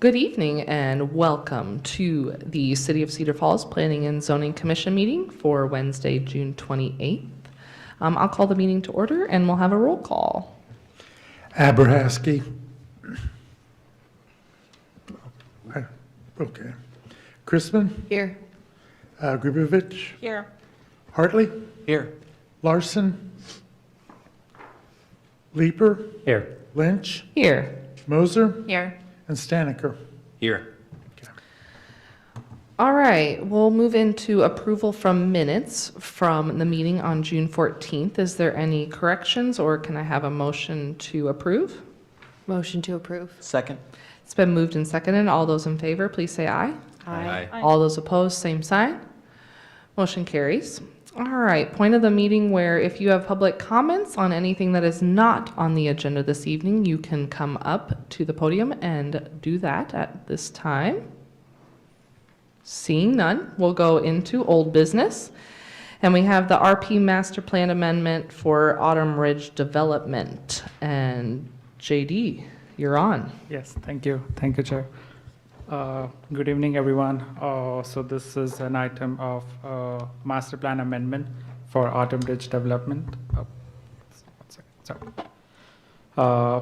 Good evening and welcome to the City of Cedar Falls Planning and Zoning Commission meeting for Wednesday, June 28th. I'll call the meeting to order and we'll have a roll call. Abrahaski. Okay. Chrisman. Here. Gribovich. Here. Hartley. Here. Larson. Leeper. Here. Lynch. Here. Moser. Here. And Staniker. Here. All right, we'll move into approval from minutes from the meeting on June 14th. Is there any corrections or can I have a motion to approve? Motion to approve. Second. It's been moved and seconded. All those in favor, please say aye. Aye. All those opposed, same sign. Motion carries. All right, point of the meeting where if you have public comments on anything that is not on the agenda this evening, you can come up to the podium and do that at this time. Seeing none, we'll go into old business. And we have the RP Master Plan Amendment for Autumn Ridge Development. And JD, you're on. Yes, thank you. Thank you, Chair. Good evening, everyone. So this is an item of master plan amendment for Autumn Ridge Development. One second, sorry.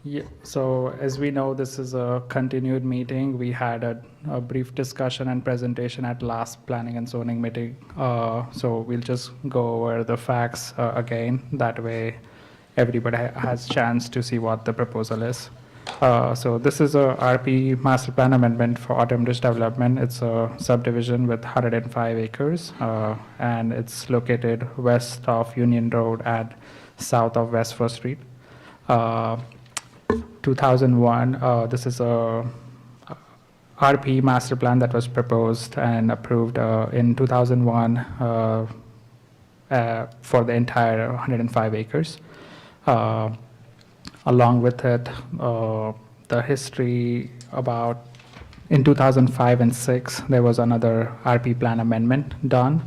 Yeah, so as we know, this is a continued meeting. We had a brief discussion and presentation at last planning and zoning meeting. So we'll just go over the facts again. That way, everybody has chance to see what the proposal is. So this is a RP master plan amendment for Autumn Ridge Development. It's a subdivision with 105 acres, and it's located west of Union Road and south of West First Street. 2001, this is a RP master plan that was proposed and approved in 2001 for the entire 105 acres. Along with it, the history about in 2005 and 6, there was another RP plan amendment done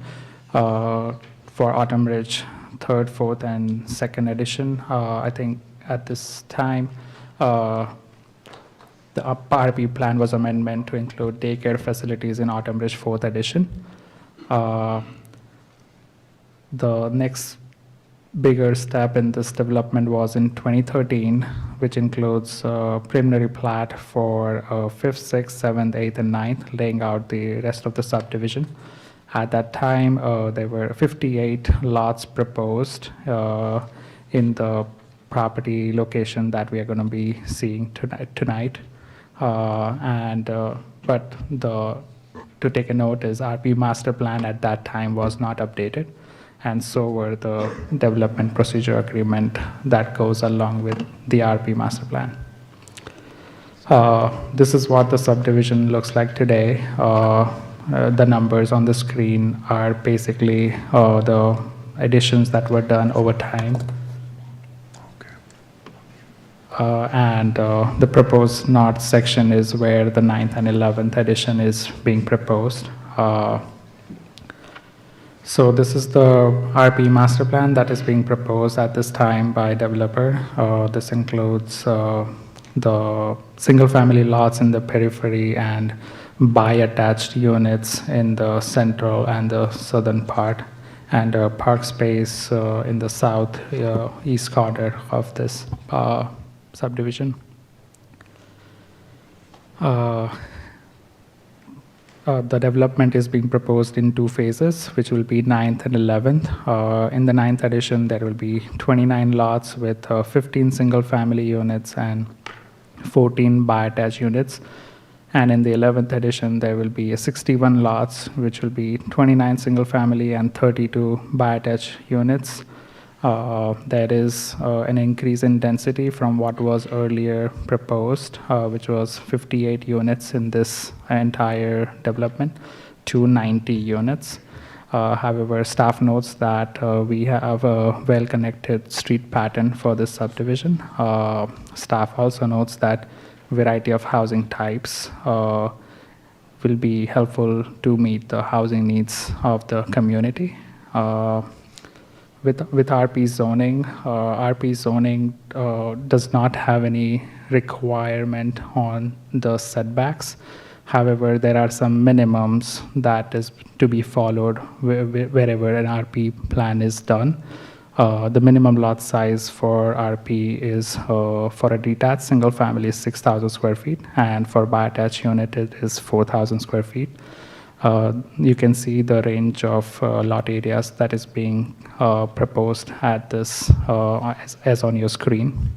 for Autumn Ridge, 3rd, 4th, and 2nd edition. I think at this time, the RP plan was amendment to include daycare facilities in Autumn Ridge 4th edition. The next bigger step in this development was in 2013, which includes preliminary plat for 5th, 6th, 7th, 8th, and 9th, laying out the rest of the subdivision. At that time, there were 58 lots proposed in the property location that we are going to be seeing tonight. But to take a note is RP master plan at that time was not updated, and so were the development procedure agreement that goes along with the RP master plan. This is what the subdivision looks like today. The numbers on the screen are basically the additions that were done over time. The proposed north section is where the 9th and 11th edition is being proposed. So this is the RP master plan that is being proposed at this time by developer. This includes the single family lots in the periphery and bi-attached units in the central and the southern part, and park space in the south east corner of this subdivision. The development is being proposed in 2 phases, which will be 9th and 11th. In the 9th edition, there will be 29 lots with 15 single-family units and 14 bi-attached units. And in the 11th edition, there will be 61 lots, which will be 29 single-family and 32 bi-attached units. There is an increase in density from what was earlier proposed, which was 58 units in this entire development to 90 units. However, staff notes that we have a well-connected street pattern for this subdivision. Staff also notes that variety of housing types will be helpful to meet the housing needs of the community. with RP zoning, RP zoning does not have any requirement on the setbacks. However, there are some minimums that is to be followed wherever an RP plan is done. The minimum lot size for RP is for a detached single family is 6,000 square feet, and for bi-attached unit it is 4,000 square feet. You can see the range of lot areas that is being proposed at this as on your screen.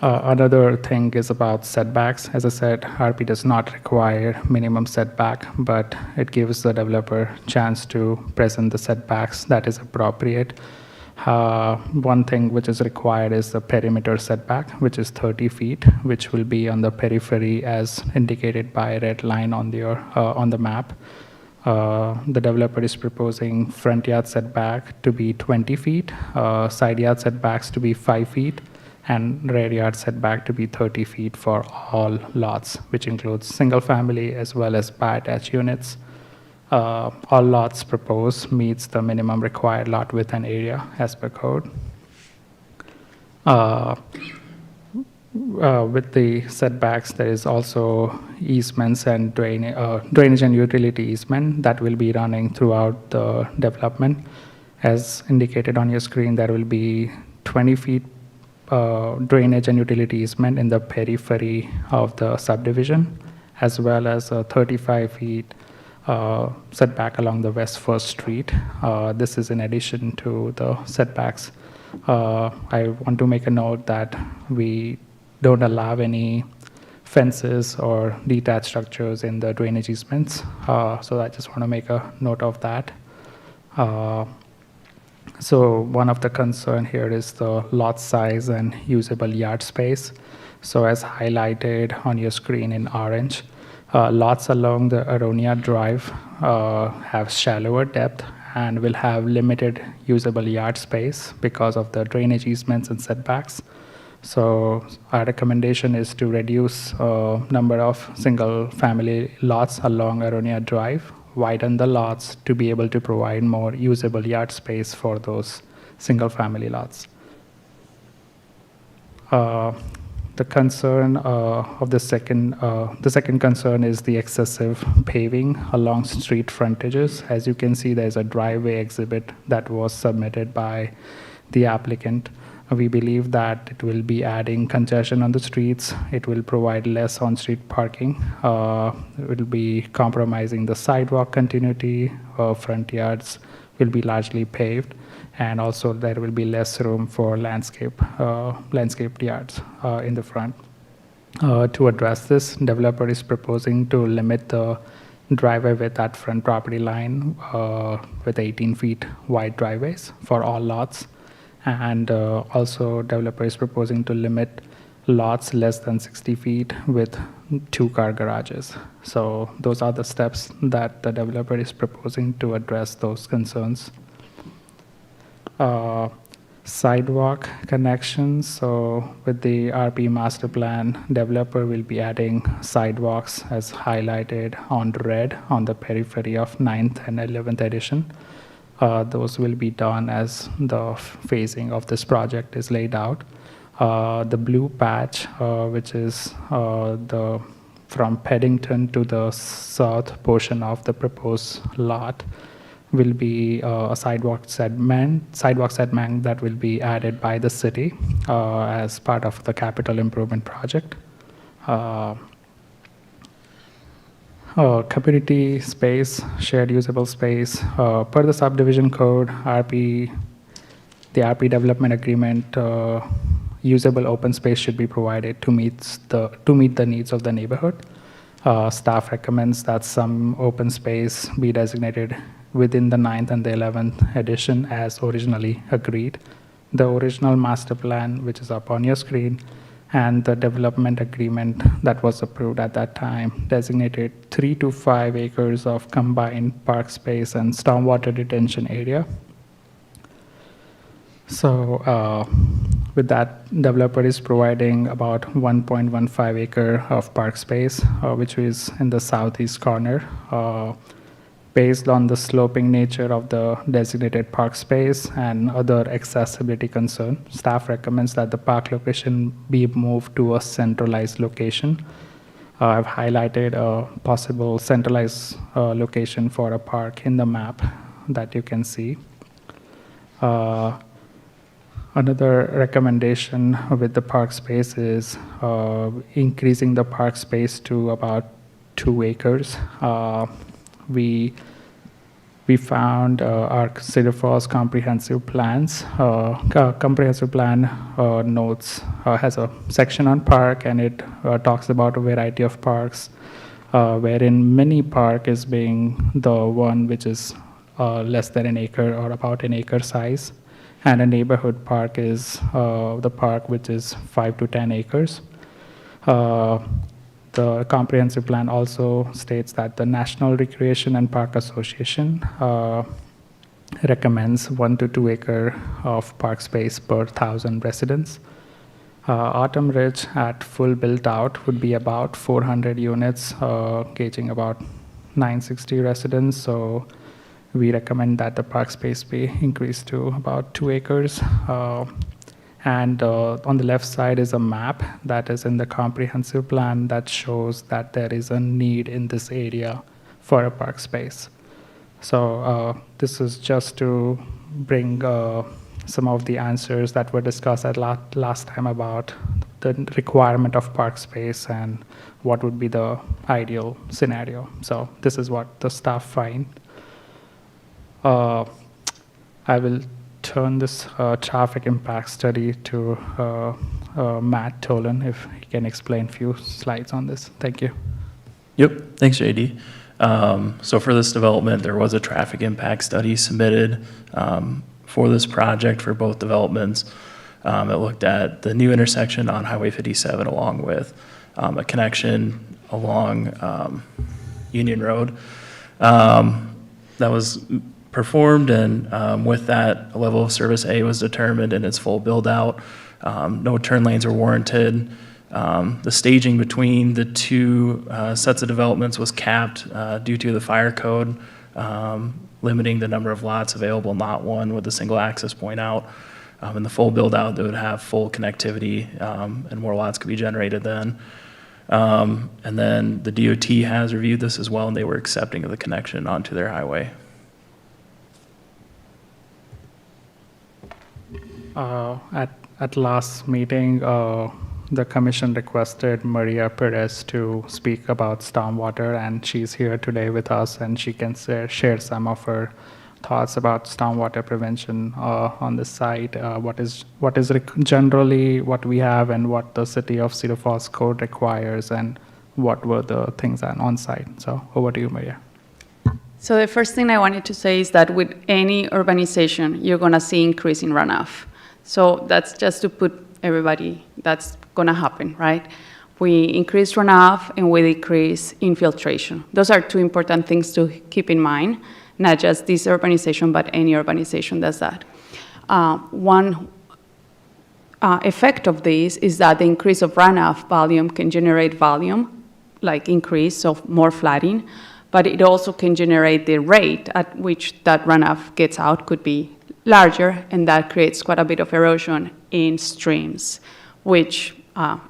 Another thing is about setbacks. As I said, RP does not require minimum setback, but it gives the developer chance to present the setbacks that is appropriate. One thing which is required is the perimeter setback, which is 30 feet, which will be on the periphery as indicated by a red line on the map. The developer is proposing front yard setback to be 20 feet, side yard setbacks to be 5 feet, and rear yard setback to be 30 feet for all lots, which includes single family as well as bi-attached units. All lots proposed meets the minimum required lot width and area as per code. With the setbacks, there is also easements and drainage and utility easement that will be running throughout the development. As indicated on your screen, there will be 20 feet drainage and utility easement in the periphery of the subdivision, as well as 35 feet setback along the West First Street. This is in addition to the setbacks. I want to make a note that we don't allow any fences or detached structures in the drainage easements. So I just want to make a note of that. So one of the concern here is the lot size and usable yard space. So as highlighted on your screen in orange, lots along the Aronia Drive have shallower depth and will have limited usable yard space because of the drainage easements and setbacks. So our recommendation is to reduce number of single family lots along Aronia Drive, widen the lots to be able to provide more usable yard space for those single family lots. The concern of the second concern is the excessive paving along street frontages. As you can see, there's a driveway exhibit that was submitted by the applicant. We believe that it will be adding congestion on the streets. It will provide less on-street parking. It will be compromising the sidewalk continuity. Front yards will be largely paved, and also there will be less room for landscaped yards in the front. To address this, developer is proposing to limit the driveway width at front property line with 18 feet wide driveways for all lots. And also developer is proposing to limit lots less than 60 feet with 2-car garages. So those are the steps that the developer is proposing to address those concerns. Sidewalk connections. So with the RP master plan, developer will be adding sidewalks as highlighted on red on the periphery of 9th and 11th edition. Those will be done as the phasing of this project is laid out. The blue patch, which is from Paddington to the south portion of the proposed lot, will be a sidewalk segment that will be added by the city as part of the capital improvement project. Community space, shared usable space. Per the subdivision code, the RP development agreement, usable open space should be provided to meet the needs of the neighborhood. Staff recommends that some open space be designated within the 9th and the 11th edition as originally agreed. The original master plan, which is up on your screen, and the development agreement that was approved at that time designated 3 to 5 acres of combined park space and stormwater detention area. So with that, developer is providing about 1.15 acre of park space, which is in the southeast corner. Based on the sloping nature of the designated park space and other accessibility concerns, staff recommends that the park location be moved to a centralized location. I've highlighted a possible centralized location for a park in the map that you can see. Another recommendation with the park space is increasing the park space to about 2 acres. We found our Cedar Falls comprehensive plans. Comprehensive plan notes has a section on park, and it talks about a variety of parks, wherein mini park is being the one which is less than an acre or about an acre size, and a neighborhood park is the park which is 5 to 10 acres. The comprehensive plan also states that the National Recreation and Park Association recommends 1 to 2 acre of park space per 1,000 residents. Autumn Ridge at full built out would be about 400 units, gauging about 960 residents. So we recommend that the park space be increased to about 2 acres. And on the left side is a map that is in the comprehensive plan that shows that there is a need in this area for a park space. So this is just to bring some of the answers that were discussed at last time about the requirement of park space and what would be the ideal scenario. So this is what the staff find. I will turn this traffic impact study to Matt Tolan, if he can explain a few slides on this. Thank you. Yep, thanks, JD. So for this development, there was a traffic impact study submitted for this project for both developments. It looked at the new intersection on Highway 57 along with a connection along Union Road. That was performed, and with that, a level of service A was determined in its full build-out. No turn lanes were warranted. The staging between the two sets of developments was capped due to the fire code, limiting the number of lots available, not one with a single access point out. In the full build-out, they would have full connectivity, and more lots could be generated then. And then the DOT has reviewed this as well, and they were accepting of the connection onto their highway. At last meeting, the commission requested Maria Perez to speak about stormwater, and she's here today with us, and she can share some of her thoughts about stormwater prevention on the site. What is generally what we have and what the City of Cedar Falls code requires, and what were the things on site. So over to you, Maria. So the first thing I wanted to say is that with any urbanization, you're going to see increase in runoff. So that's just to put everybody, that's going to happen, right? We increase runoff and we decrease infiltration. Those are two important things to keep in mind, not just this urbanization, but any urbanization does that. One effect of this is that the increase of runoff volume can generate volume, like increase, so more flooding, but it also can generate the rate at which that runoff gets out could be larger, and that creates quite a bit of erosion in streams, which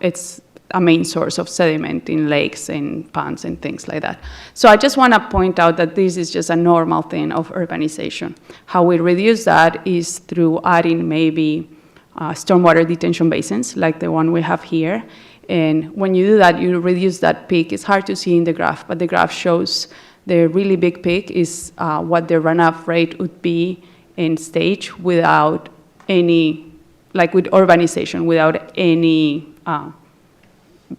it's a main source of sediment in lakes and ponds and things like that. So I just want to point out that this is just a normal thing of urbanization. How we reduce that is through adding maybe stormwater detention basins, like the one we have here. And when you do that, you reduce that peak. It's hard to see in the graph, but the graph shows the really big peak is what the runoff rate would be in stage without any, like with urbanization, without any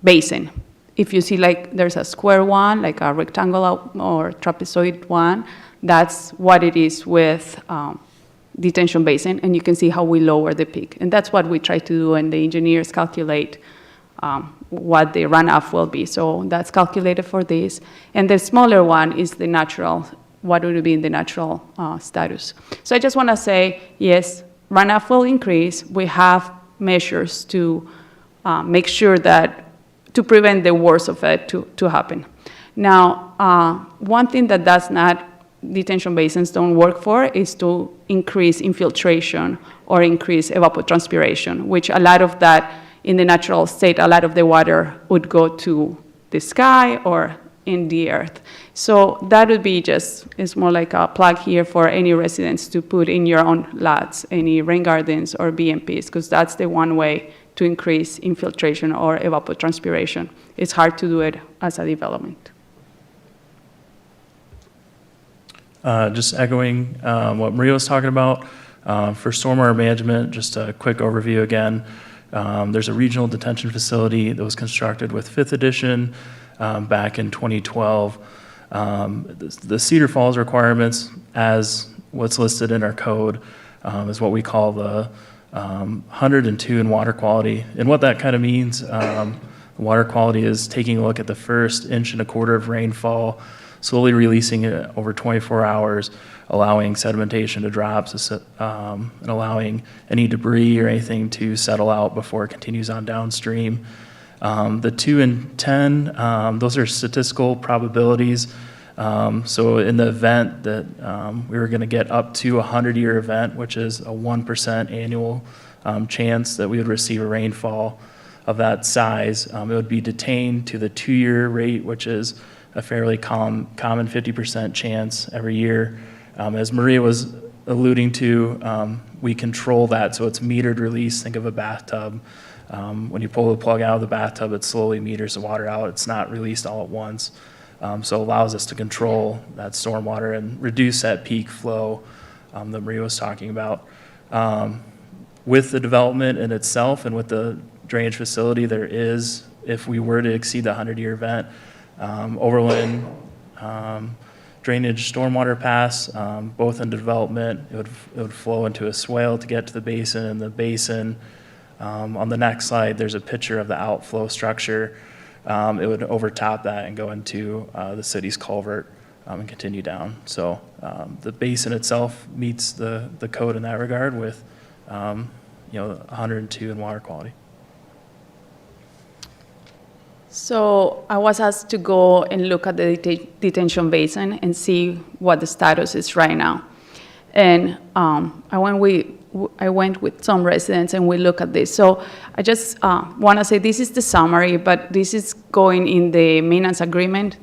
basin. If you see like there's a square one, like a rectangular or trapezoid one, that's what it is with detention basin, and you can see how we lower the peak. And that's what we try to do, and the engineers calculate what the runoff will be. So that's calculated for this. And the smaller one is the natural, what would be in the natural status. So I just want to say, yes, runoff will increase. We have measures to make sure that, to prevent the worst of it to happen. Now, one thing that does not detention basins don't work for is to increase infiltration or increase evapotranspiration, which a lot of that in the natural state, a lot of the water would go to the sky or in the earth. So that would be it's more like a plug here for any residents to put in your own lots, any rain gardens or BMPs, because that's the one way to increase infiltration or evapotranspiration. It's hard to do it as a development. Just echoing what Maria was talking about, for stormwater management, just a quick overview again. There's a regional detention facility that was constructed with 5th edition back in 2012. The Cedar Falls requirements, as what's listed in our code, is what we call the 102 in water quality. And what that kind of means, water quality is taking a look at the first 1.25 inches of rainfall, slowly releasing it over 24 hours, allowing sedimentation to drop, and allowing any debris or anything to settle out before it continues on downstream. The 2 and 10, those are statistical probabilities. So in the event that we were going to get up to a 100-year event, which is a 1% annual chance that we would receive a rainfall of that size, it would be detained to the 2-year rate, which is a fairly common 50% chance every year. As Maria was alluding to, we control that, so it's metered release. Think of a bathtub. When you pull the plug out of the bathtub, it slowly meters the water out. It's not released all at once. So it allows us to control that stormwater and reduce that peak flow that Maria was talking about. With the development in itself and with the drainage facility, there is, if we were to exceed the 100-year event, overland drainage stormwater pass, both in development. It would flow into a swale to get to the basin, and the basin, on the next slide, there's a picture of the outflow structure. It would overtop that and go into the city's culvert and continue down. So the basin itself meets the code in that regard with 102 in water quality. So I was asked to go and look at the detention basin and see what the status is right now. And I went with some residents and we look at this. So I just want to say this is the summary, but this is going in the maintenance agreement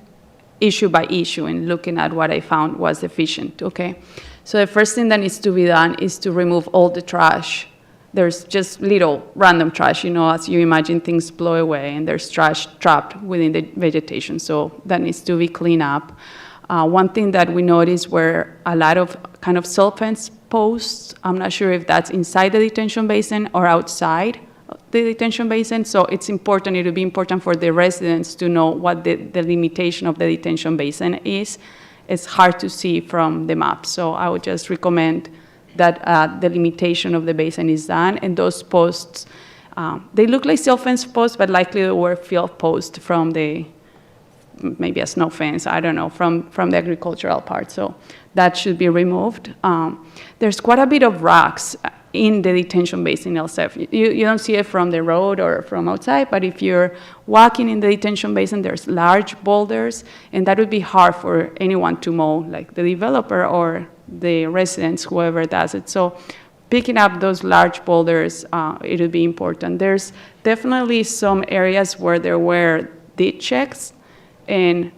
issue by issue and looking at what I found was deficient, okay? So the first thing that needs to be done is to remove all the trash. There's just little random trash, as you imagine things blow away and there's trash trapped within the vegetation. So that needs to be cleaned up. One thing that we noticed were a lot of kind of self-fence posts. I'm not sure if that's inside the detention basin or outside the detention basin. So it's important, it would be important for the residents to know what the limitation of the detention basin is. It's hard to see from the map. So I would just recommend that the limitation of the basin is done, and those posts, they look like self-fence posts, but likely they were field posts from maybe a snow fence, I don't know, from the agricultural part. So that should be removed. There's quite a bit of rocks in the detention basin itself. You don't see it from the road or from outside, but if you're walking in the detention basin, there's large boulders, and that would be hard for anyone to mow, like the developer or the residents, whoever does it. So picking up those large boulders, it would be important. There's definitely some areas where there were ditch checks, and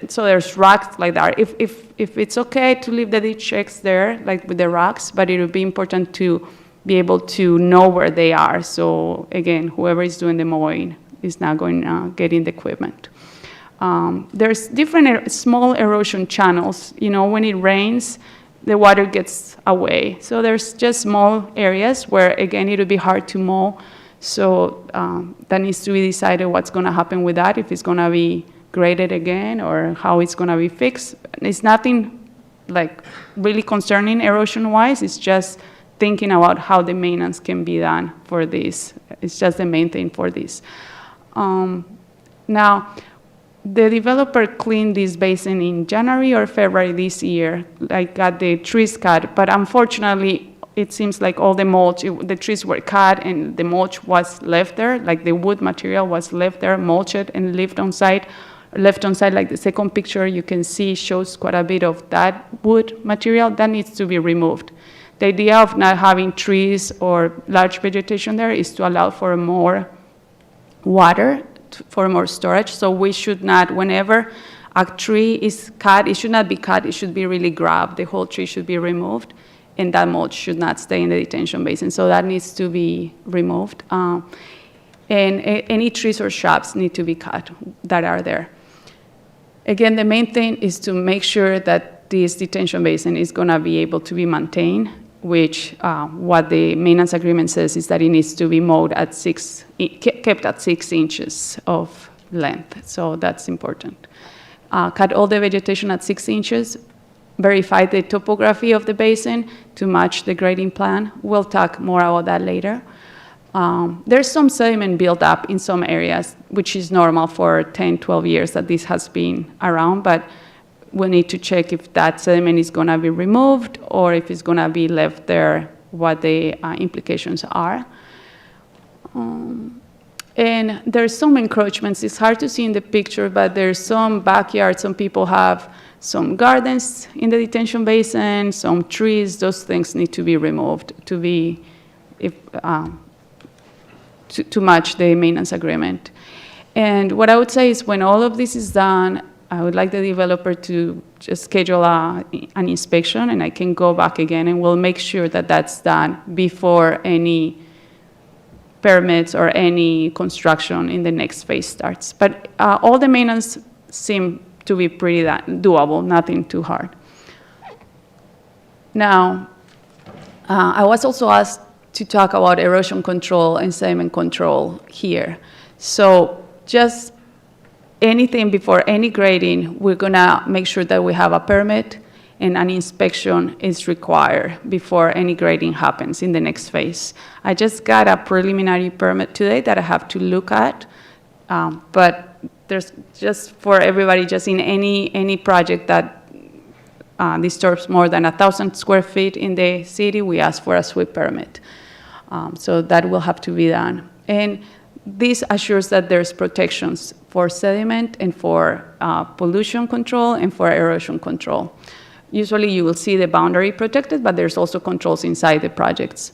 so there's rocks like that. If it's okay to leave the ditch checks there, like with the rocks, but it would be important to be able to know where they are. So again, whoever is doing the mowing is not going to get in the equipment. There's different small erosion channels. When it rains, the water gets away. So there's just small areas where, again, it would be hard to mow. So that needs to be decided what's going to happen with that, if it's going to be graded again or how it's going to be fixed. It's nothing like really concerning erosion-wise. It's just thinking about how the maintenance can be done for this. It's just the main thing for this. Now, the developer cleaned this basin in January or February this year, got the trees cut, but unfortunately, it seems like all the mulch, the trees were cut and the mulch was left there, like the wood material was left there, mulched and left on site. left-hand side, like the second picture you can see shows quite a bit of that wood material that needs to be removed. The idea of not having trees or large vegetation there is to allow for more water, for more storage. So we should not, whenever a tree is cut, it should not be cut, it should be really grabbed. The whole tree should be removed, and that mulch should not stay in the detention basin. So that needs to be removed. And any trees or shrubs need to be cut that are there. Again, the main thing is to make sure that this detention basin is going to be able to be maintained, which what the maintenance agreement says is that it needs to be mowed at kept at 6 inches of length. So that's important. Cut all the vegetation at 6 inches, verify the topography of the basin to match the grading plan. We'll talk more about that later. There's some sediment built up in some areas, which is normal for 10, 12 years that this has been around, but we need to check if that sediment is going to be removed or if it's going to be left there, what the implications are. And there's some encroachments. It's hard to see in the picture, but there's some backyards. Some people have some gardens in the detention basin, some trees. Those things need to be removed to match the maintenance agreement. And what I would say is when all of this is done, I would like the developer to just schedule an inspection, and I can go back again, and we'll make sure that that's done before any permits or any construction in the next phase starts. But all the maintenance seem to be pretty doable, nothing too hard. Now, I was also asked to talk about erosion control and sediment control here. So just anything before any grading, we're gonna make sure that we have a permit and an inspection is required before any grading happens in the next phase. I just got a preliminary permit today that I have to look at, but there's just for everybody, just in any project that disturbs more than 1,000 square feet in the city, we ask for a SWIP permit. So that will have to be done. And this assures that there's protections for sediment and for pollution control and for erosion control. Usually you will see the boundary protected, but there's also controls inside the projects.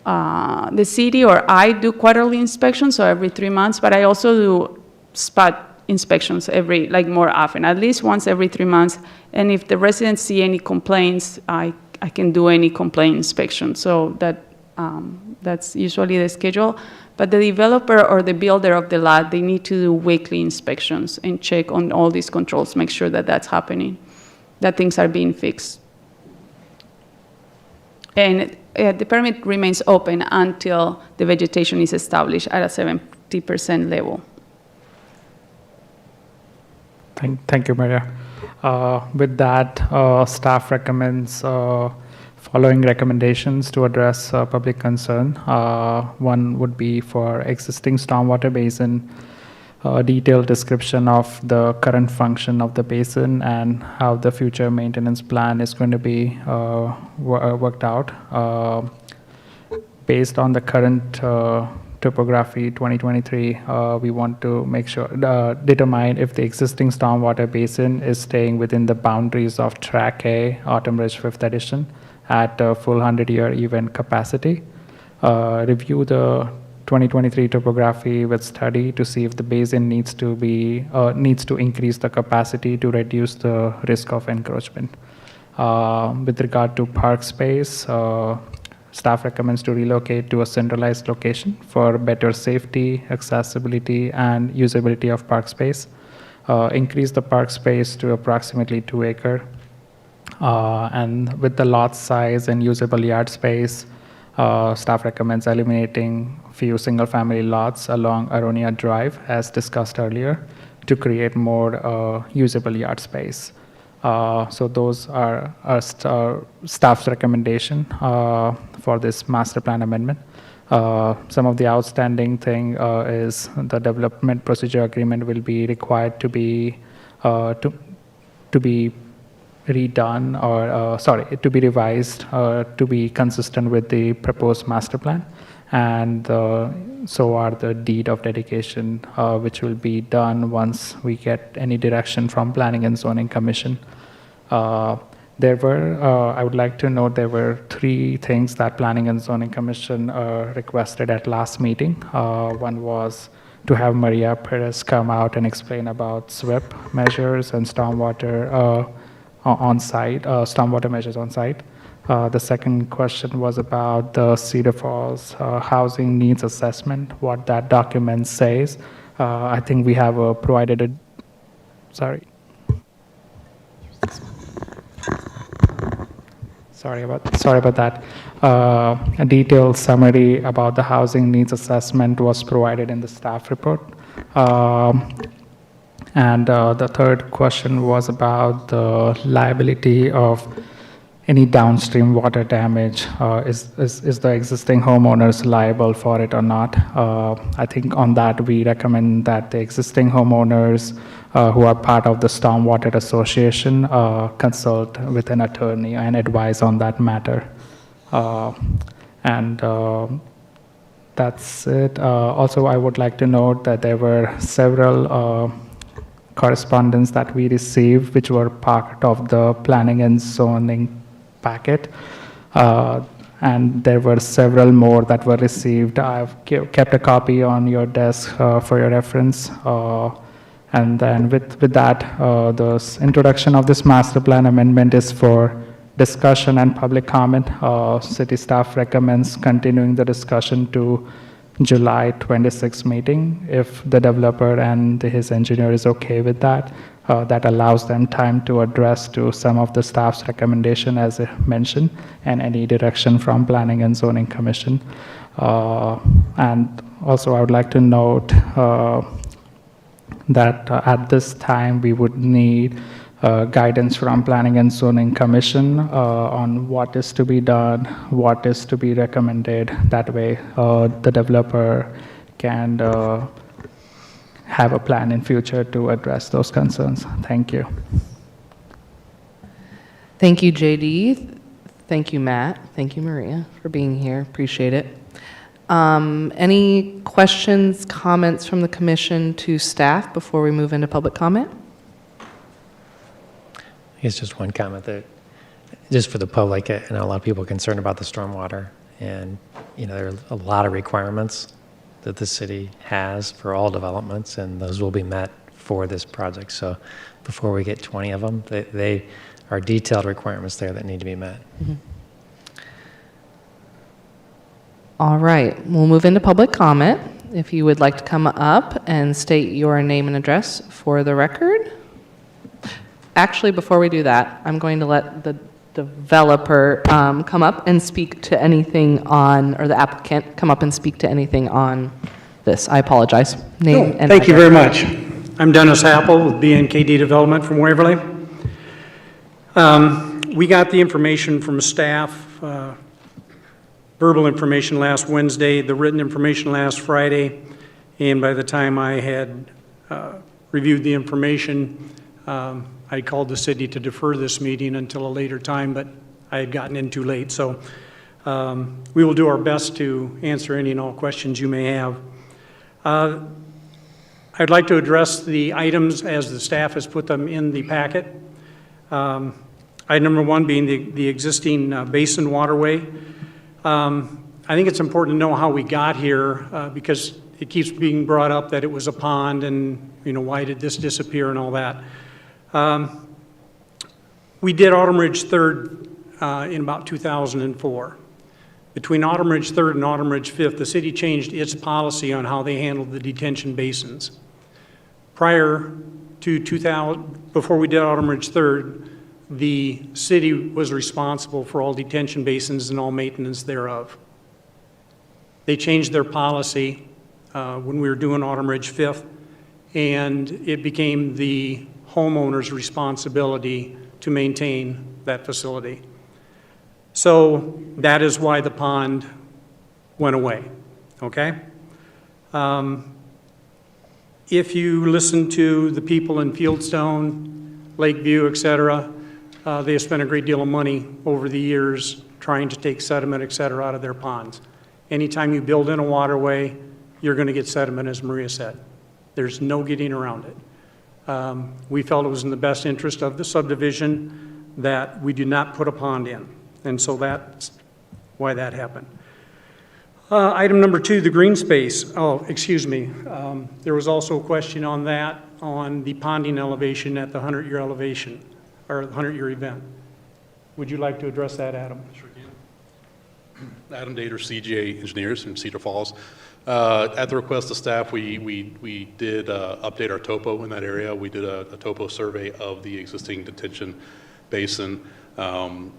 The city or I do quarterly inspections, so every 3 months, but I also do spot inspections more often, at least once every 3 months. And if the residents see any complaints, I can do any complaint inspection. So that's usually the schedule. But the developer or the builder of the lot, they need to do weekly inspections and check on all these controls, make sure that that's happening, that things are being fixed. And the permit remains open until the vegetation is established at a 70% level. Thank you, Maria. With that, staff recommends following recommendations to address public concern. One would be for existing stormwater basin, detailed description of the current function of the basin and how the future maintenance plan is going to be worked out. Based on the current topography 2023, we want to make sure, determine if the existing stormwater basin is staying within the boundaries of Track A, Autumn Ridge 5th Edition, at a full 100-year event capacity. Review the 2023 topography with study to see if the basin needs to increase the capacity to reduce the risk of encroachment. With regard to park space, staff recommends to relocate to a centralized location for better safety, accessibility, and usability of park space. Increase the park space to approximately 2 acres. And with the lot size and usable yard space, staff recommends eliminating few single-family lots along Aronia Drive, as discussed earlier, to create more usable yard space. So those are staff's recommendation for this master plan amendment. Some of the outstanding thing is the development procedure agreement will be required to be redone or to be revised to be consistent with the proposed master plan. and so are the deed of dedication, which will be done once we get any direction from Planning and Zoning Commission. I would like to note there were 3 things that Planning and Zoning Commission requested at last meeting. One was to have Maria Perez come out and explain about SWIP measures and stormwater on site, stormwater measures on site. The second question was about the Cedar Falls housing needs assessment, what that document says. I think we have provided a, sorry. Sorry about that. A detailed summary about the housing needs assessment was provided in the staff report. And the third question was about the liability of any downstream water damage. Is the existing homeowners liable for it or not? I think on that we recommend that the existing homeowners who are part of the Stormwater Association consult with an attorney and advise on that matter. And that's it. Also, I would like to note that there were several correspondence that we received which were part of the planning and zoning packet. And there were several more that were received. I've kept a copy on your desk for your reference. And then with that, the introduction of this master plan amendment is for discussion and public comment. City staff recommends continuing the discussion to July 26th meeting. If the developer and his engineer is okay with that, that allows them time to address to some of the staff's recommendation as I mentioned, and any direction from Planning and Zoning Commission. And also I would like to note that at this time we would need guidance from Planning and Zoning Commission on what is to be done, what is to be recommended. That way the developer can have a plan in future to address those concerns. Thank you. Thank you, JD. Thank you, Matt. Thank you, Maria, for being here. Appreciate it. Any questions, comments from the commission to staff before we move into public comment? It's just one comment that, just for the public, I know a lot of people are concerned about the stormwater, and there are a lot of requirements that the city has for all developments, and those will be met for this project. So before we get 20 of them, they are detailed requirements there that need to be met. Mm-hmm. All right, we'll move into public comment. If you would like to come up and state your name and address for the record. Actually, before we do that, I'm going to let the developer come up and speak to anything on, or the applicant come up and speak to anything on this. I apologize. Name and Thank you very address. much. I'm Dennis Apple with BNKD Development from Waverly. We got the information from staff, verbal information last Wednesday, the written information last Friday, and by the time I had reviewed the information, I called the city to defer this meeting until a later time, but I had gotten in too late. So we will do our best to answer any and all questions you may have. I'd like to address the items as the staff has put them in the packet. Item number 1 being the existing basin waterway. I think it's important to know how we got here because it keeps being brought up that it was a pond and why did this disappear and all that. We did Autumn Ridge 3rd in about 2004. Between Autumn Ridge 3rd and Autumn Ridge 5th, the city changed its policy on how they handled the detention basins. Prior to 2000, before we did Autumn Ridge 3rd, the city was responsible for all detention basins and all maintenance thereof. They changed their policy when we were doing Autumn Ridge 5th, and it became the homeowner's responsibility to maintain that facility. So that is why the pond went away, okay? If you listen to the people in Fieldstone, Lakeview, et cetera, they have spent a great deal of money over the years trying to take sediment, et cetera, out of their ponds. Anytime you build in a waterway, you're going to get sediment, as Maria said. There's no getting around it. We felt it was in the best interest of the subdivision that we do not put a pond in, and so that's why that happened. Item number 2, the green space. Oh, excuse me. There was also a question on that, on the ponding elevation at the 100-year elevation, or the 100-year event. Would you like to address that, Adam? Sure can. Adam Dater, CGA Engineers from Cedar Falls. At the request of staff, we did update our topo in that area. We did a topo survey of the existing detention basin.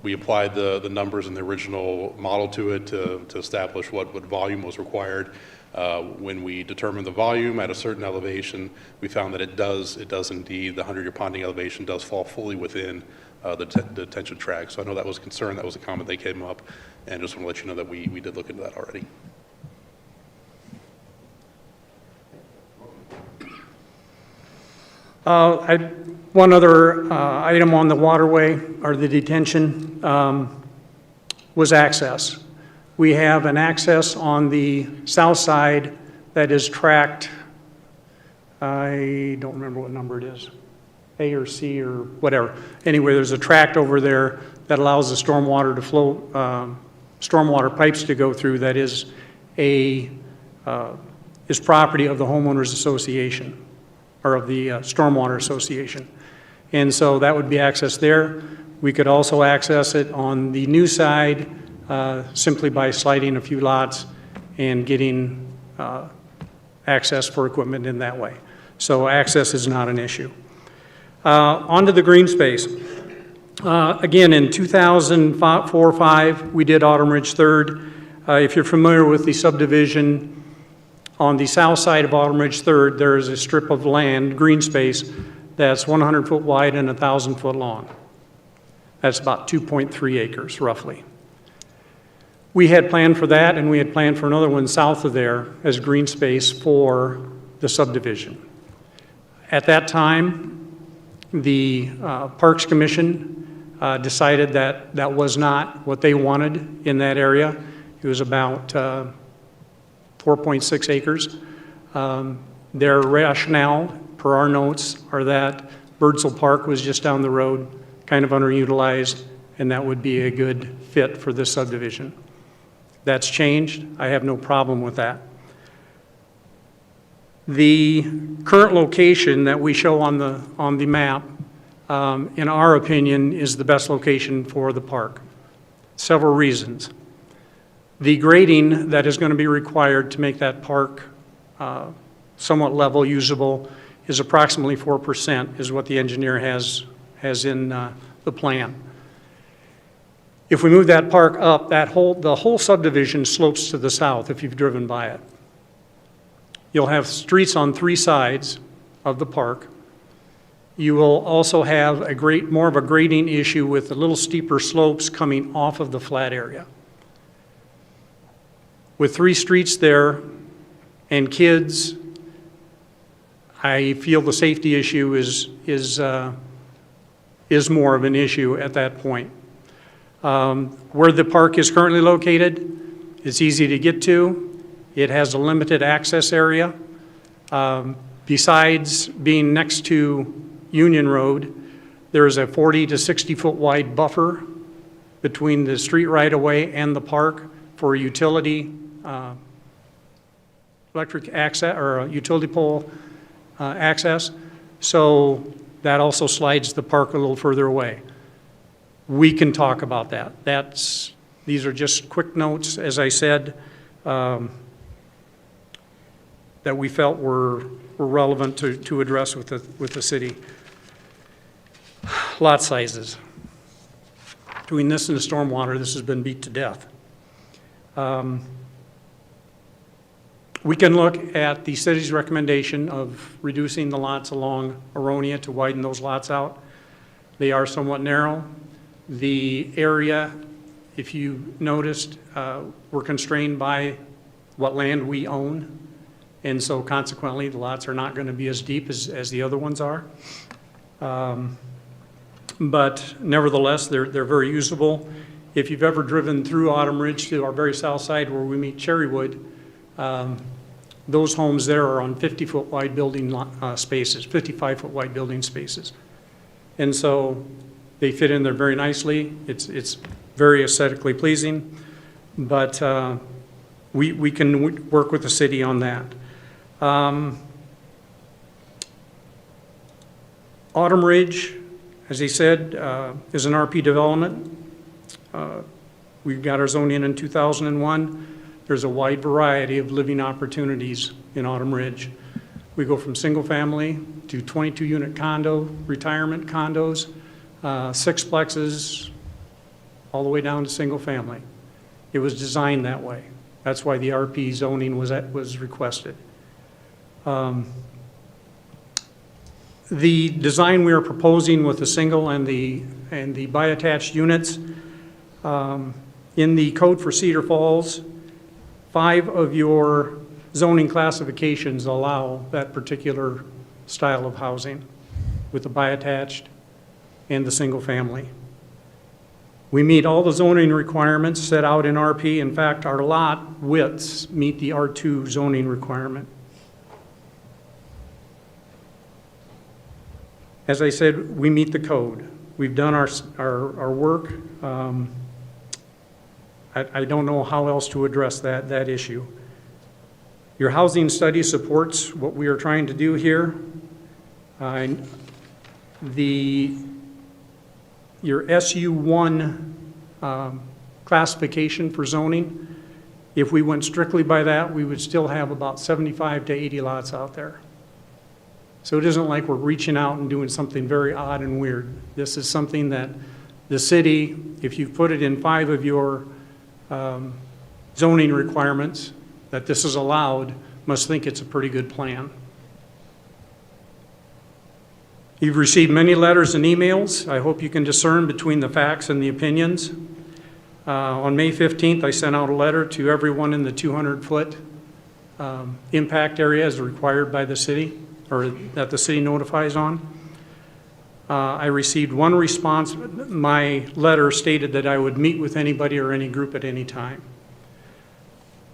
We applied the numbers in the original model to it to establish what volume was required. When we determined the volume at a certain elevation, we found that it does indeed, the 100-year ponding elevation does fall fully within the detention track. So I know that was a concern, that was a comment that came up, and just want to let you know that we did look into that already. One other item on the waterway, or the detention, was access. We have an access on the south side that is tracked, I don't remember what number it is, A or C or whatever. Anyway, there's a tract over there that allows the stormwater to flow, stormwater pipes to go through, that is property of the homeowners association, or of the stormwater association. And so that would be access there. We could also access it on the new side simply by sliding a few lots and getting access for equipment in that way. So access is not an issue. Onto the green space. Again, in 2004-05, we did Autumn Ridge 3rd. If you're familiar with the subdivision, on the south side of Autumn Ridge 3rd, there is a strip of land, green space, that's 100 foot wide and 1,000 foot long. That's about 2.3 acres, roughly. We had planned for that, and we had planned for another one south of there as green space for the subdivision. At that time, the Parks Commission decided that that was not what they wanted in that area. It was about 4.6 acres. Their rationale, per our notes, are that Birdsell Park was just down the road, kind of underutilized, and that would be a good fit for this subdivision. That's changed. I have no problem with that. The current location that we show on the map, in our opinion, is the best location for the park. Several reasons. The grading that is going to be required to make that park somewhat level, usable, is approximately 4%, is what the engineer has in the plan. If we move that park up, the whole subdivision slopes to the south if you've driven by it. You'll have streets on 3 sides of the park. You will also have more of a grading issue with the little steeper slopes coming off of the flat area. With 3 streets there and kids, I feel the safety issue is more of an issue at that point. Where the park is currently located, it's easy to get to. It has a limited access area. Besides being next to Union Road, there is a 40 to 60 foot wide buffer between the street right-of-way and the park for utility electric access, or utility pole access. So that also slides the park a little further away. We can talk about that. These are just quick notes, as I said, that we felt were relevant to address with the city. Lot sizes. Between this and the stormwater, this has been beat to death. We can look at the city's recommendation of reducing the lots along Aronia to widen those lots out. They are somewhat narrow. The area, if you noticed, we're constrained by what land we own, and so consequently the lots are not going to be as deep as the other ones are. But nevertheless, they're very usable. If you've ever driven through Autumn Ridge to our very south side where we meet Cherrywood, those homes there are on 50-foot wide building spaces, 55-foot wide building spaces. And so they fit in there very nicely. It's very aesthetically pleasing, but we can work with the city on that. Autumn Ridge, as he said, is an RP development. We got our zone in 2001. There's a wide variety of living opportunities in Autumn Ridge. We go from single family to 22-unit condo, retirement condos, sixplexes, all the way down to single family. It was designed that way. That's why the RP zoning was requested. The design we are proposing with the single and the bi-attached units, in the code for Cedar Falls, 5 of your zoning classifications allow that particular style of housing with the bi-attached and the single family. We meet all the zoning requirements set out in RP. In fact, our lot widths meet the R2 zoning requirement. As I said, we meet the code. We've done our work. I don't know how else to address that issue. Your housing study supports what we are trying to do here. Your SU1 classification for zoning, if we went strictly by that, we would still have about 75 to 80 lots out there. So it isn't like we're reaching out and doing something very odd and weird. This is something that the city, if you put it in 5 of your zoning requirements, that this is allowed, must think it's a pretty good plan. You've received many letters and emails. I hope you can discern between the facts and the opinions. On May 15th, I sent out a letter to everyone in the 200-foot impact area as required by the city, or that the city notifies on. I received one response. My letter stated that I would meet with anybody or any group at any time.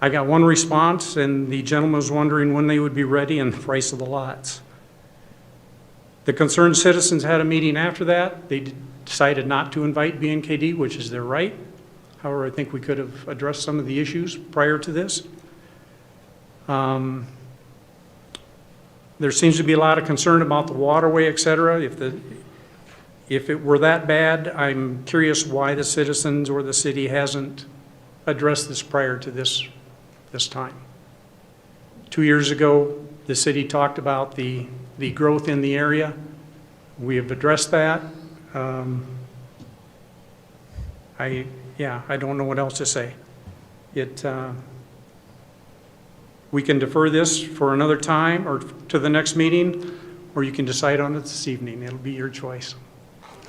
I got one response, and the gentleman was wondering when they would be ready and the price of the lots. The concerned citizens had a meeting after that. They decided not to invite BNKD, which is their right. However, I think we could have addressed some of the issues prior to this. There seems to be a lot of concern about the waterway, et cetera. If it were that bad, I'm curious why the citizens or the city hasn't addressed this prior to this time. 2 years ago, the city talked about the growth in the area. We have addressed that. I don't know what else to say. We can defer this for another time or to the next meeting, or you can decide on it this evening. It'll be your choice.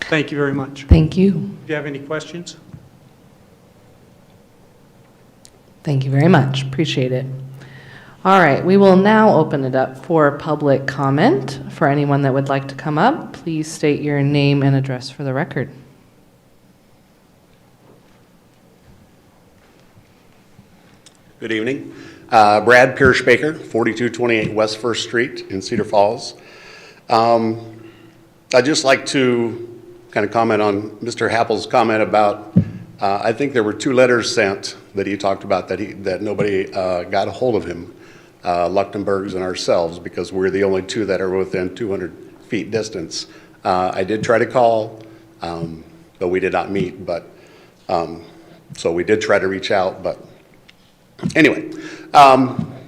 Thank you very much. Thank you. Do you have any questions? Thank you very much. Appreciate it. All right, we will now open it up for public comment. For anyone that would like to come up, please state your name and address for the record. Good evening. Brad Pierce-Baker, 4228 West First Street in Cedar Falls. I'd just like to kind of comment on Mr. Happel's comment about, I think there were 2 letters sent that he talked about that nobody got a hold of him, Luchtenberg's and ourselves, because we're the only 2 that are within 200 feet distance. I did try to call, but we did not meet, but so we did try to reach out, but anyway,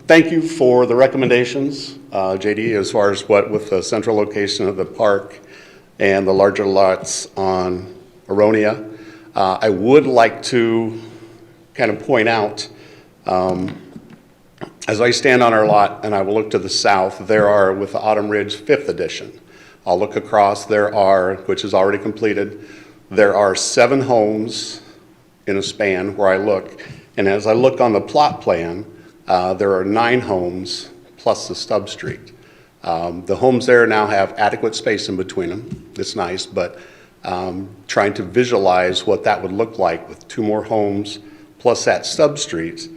thank you for the recommendations, JD, as far as what with the central location of the park and the larger lots on Aronia. I would like to kind of point out, as I stand on our lot and I will look to the south, there are, with the Autumn Ridge 5th edition, I'll look across, there are, which is already completed, there are 7 homes in a span where I look. And as I look on the plot plan, there are 9 homes plus the stub street. The homes there now have adequate space in between them. It's nice, but trying to visualize what that would look like with 2 more homes plus that substreet.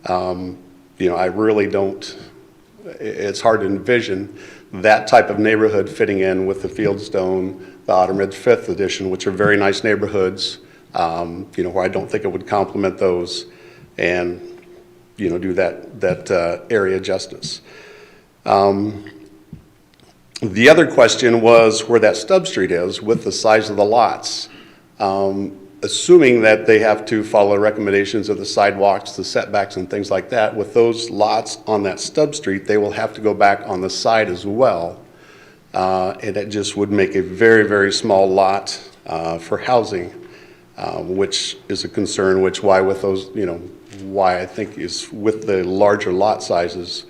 I really don't, it's hard to envision that type of neighborhood fitting in with the Fieldstone, the Autumn Ridge 5th Edition, which are very nice neighborhoods, where I don't think it would complement those and, do that area justice. The other question was where that substreet is with the size of the lots. Assuming that they have to follow recommendations of the sidewalks, the setbacks and things like that, with those lots on that substreet, they will have to go back on the side as well. And it just would make a very, very small lot for housing, which is a concern, why with those, why I think is with the larger lot sizes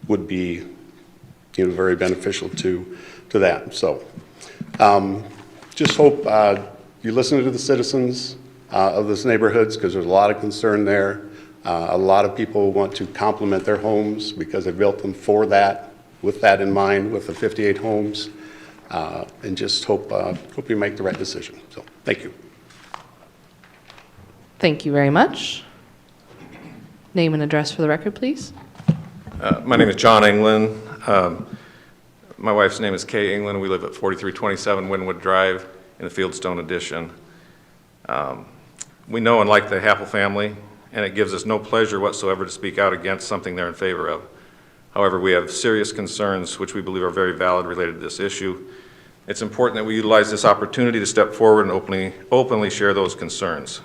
would be, very beneficial to that. So just hope you listen to the citizens of those neighborhoods, because there's a lot of concern there. A lot of people want to complement their homes because they built them for that, with that in mind, with the 58 homes, and just hope you make the right decision. So thank you. Thank you very much. Name and address for the record, please. My name is John England. My wife's name is Kay England. We live at 4327 Wynwood Drive in the Fieldstone Addition. We know and like the Happel family, and it gives us no pleasure whatsoever to speak out against something they're in favor of. However, we have serious concerns, which we believe are very valid, related to this issue. It's important that we utilize this opportunity to step forward and openly share those concerns.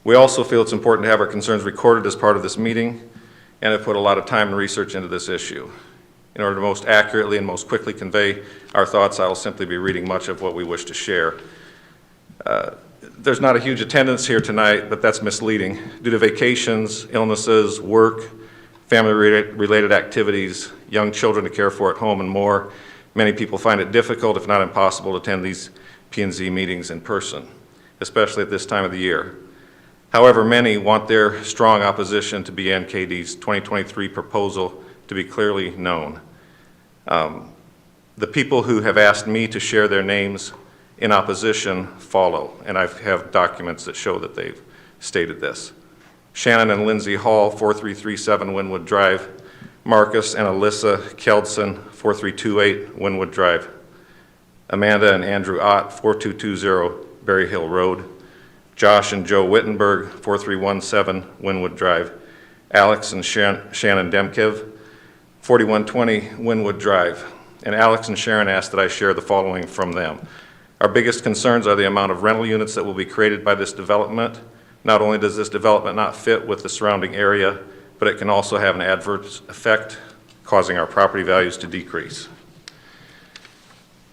We also feel it's important to have our concerns recorded as part of this meeting, and have put a lot of time and research into this issue. In order to most accurately and most quickly convey our thoughts, I will simply be reading much of what we wish to share. There's not a huge attendance here tonight, but that's misleading. Due to vacations, illnesses, work, family-related activities, young children to care for at home, and more, many people find it difficult, if not impossible, to attend these P&Z meetings in person, especially at this time of the year. However, many want their strong opposition to BNKD's 2023 proposal to be clearly known. The people who have asked me to share their names in opposition follow, and I have documents that show that they've stated this. Shannon and Lindsay Hall, 4337 Wynwood Drive. Marcus and Alyssa Keldson, 4328 Wynwood Drive. Amanda and Andrew Ott, 4220 Berry Hill Road. Josh and Joe Wittenberg, 4317 Wynwood Drive. Alex and Shannon Demkiv, 4120 Wynwood Drive. And Alex and Sharon asked that I share the following from them. Our biggest concerns are the amount of rental units that will be created by this development. Not only does this development not fit with the surrounding area, but it can also have an adverse effect, causing our property values to decrease.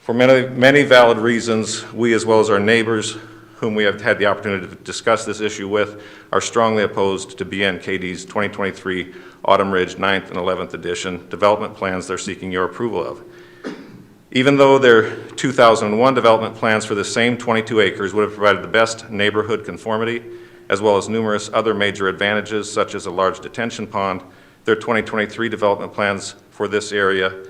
For many valid reasons, we, as well as our neighbors, whom we have had the opportunity to discuss this issue with, are strongly opposed to BNKD's 2023 Autumn Ridge 9th and 11th edition development plans they're seeking your approval of. Even though their 2001 development plans for the same 22 acres would have provided the best neighborhood conformity, as well as numerous other major advantages, such as a large detention pond, their 2023 development plans for this area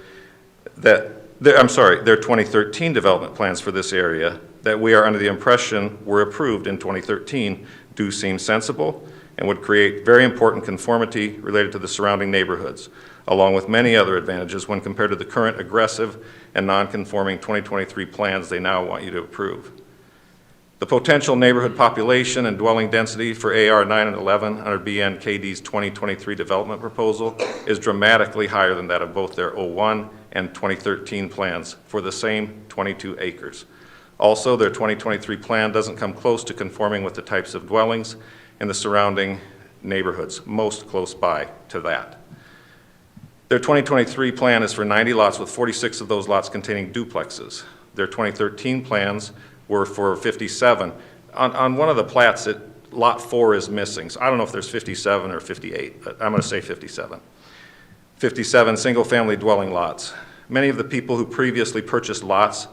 their 2013 development plans for this area that we are under the impression were approved in 2013 do seem sensible and would create very important conformity related to the surrounding neighborhoods, along with many other advantages when compared to the current aggressive and non-conforming 2023 plans they now want you to approve. The potential neighborhood population and dwelling density for AR 9 and 11 under BNKD's 2023 development proposal is dramatically higher than that of both their 01 and 2013 plans for the same 22 acres. Also, their 2023 plan doesn't come close to conforming with the types of dwellings in the surrounding neighborhoods, most close by to that. Their 2023 plan is for 90 lots, with 46 of those lots containing duplexes. Their 2013 plans were for 57. On one of the plats, lot 4 is missing. So I don't know if there's 57 or 58, but I'm going to say 57. 57 single-family dwelling lots. Many of the people who previously purchased lots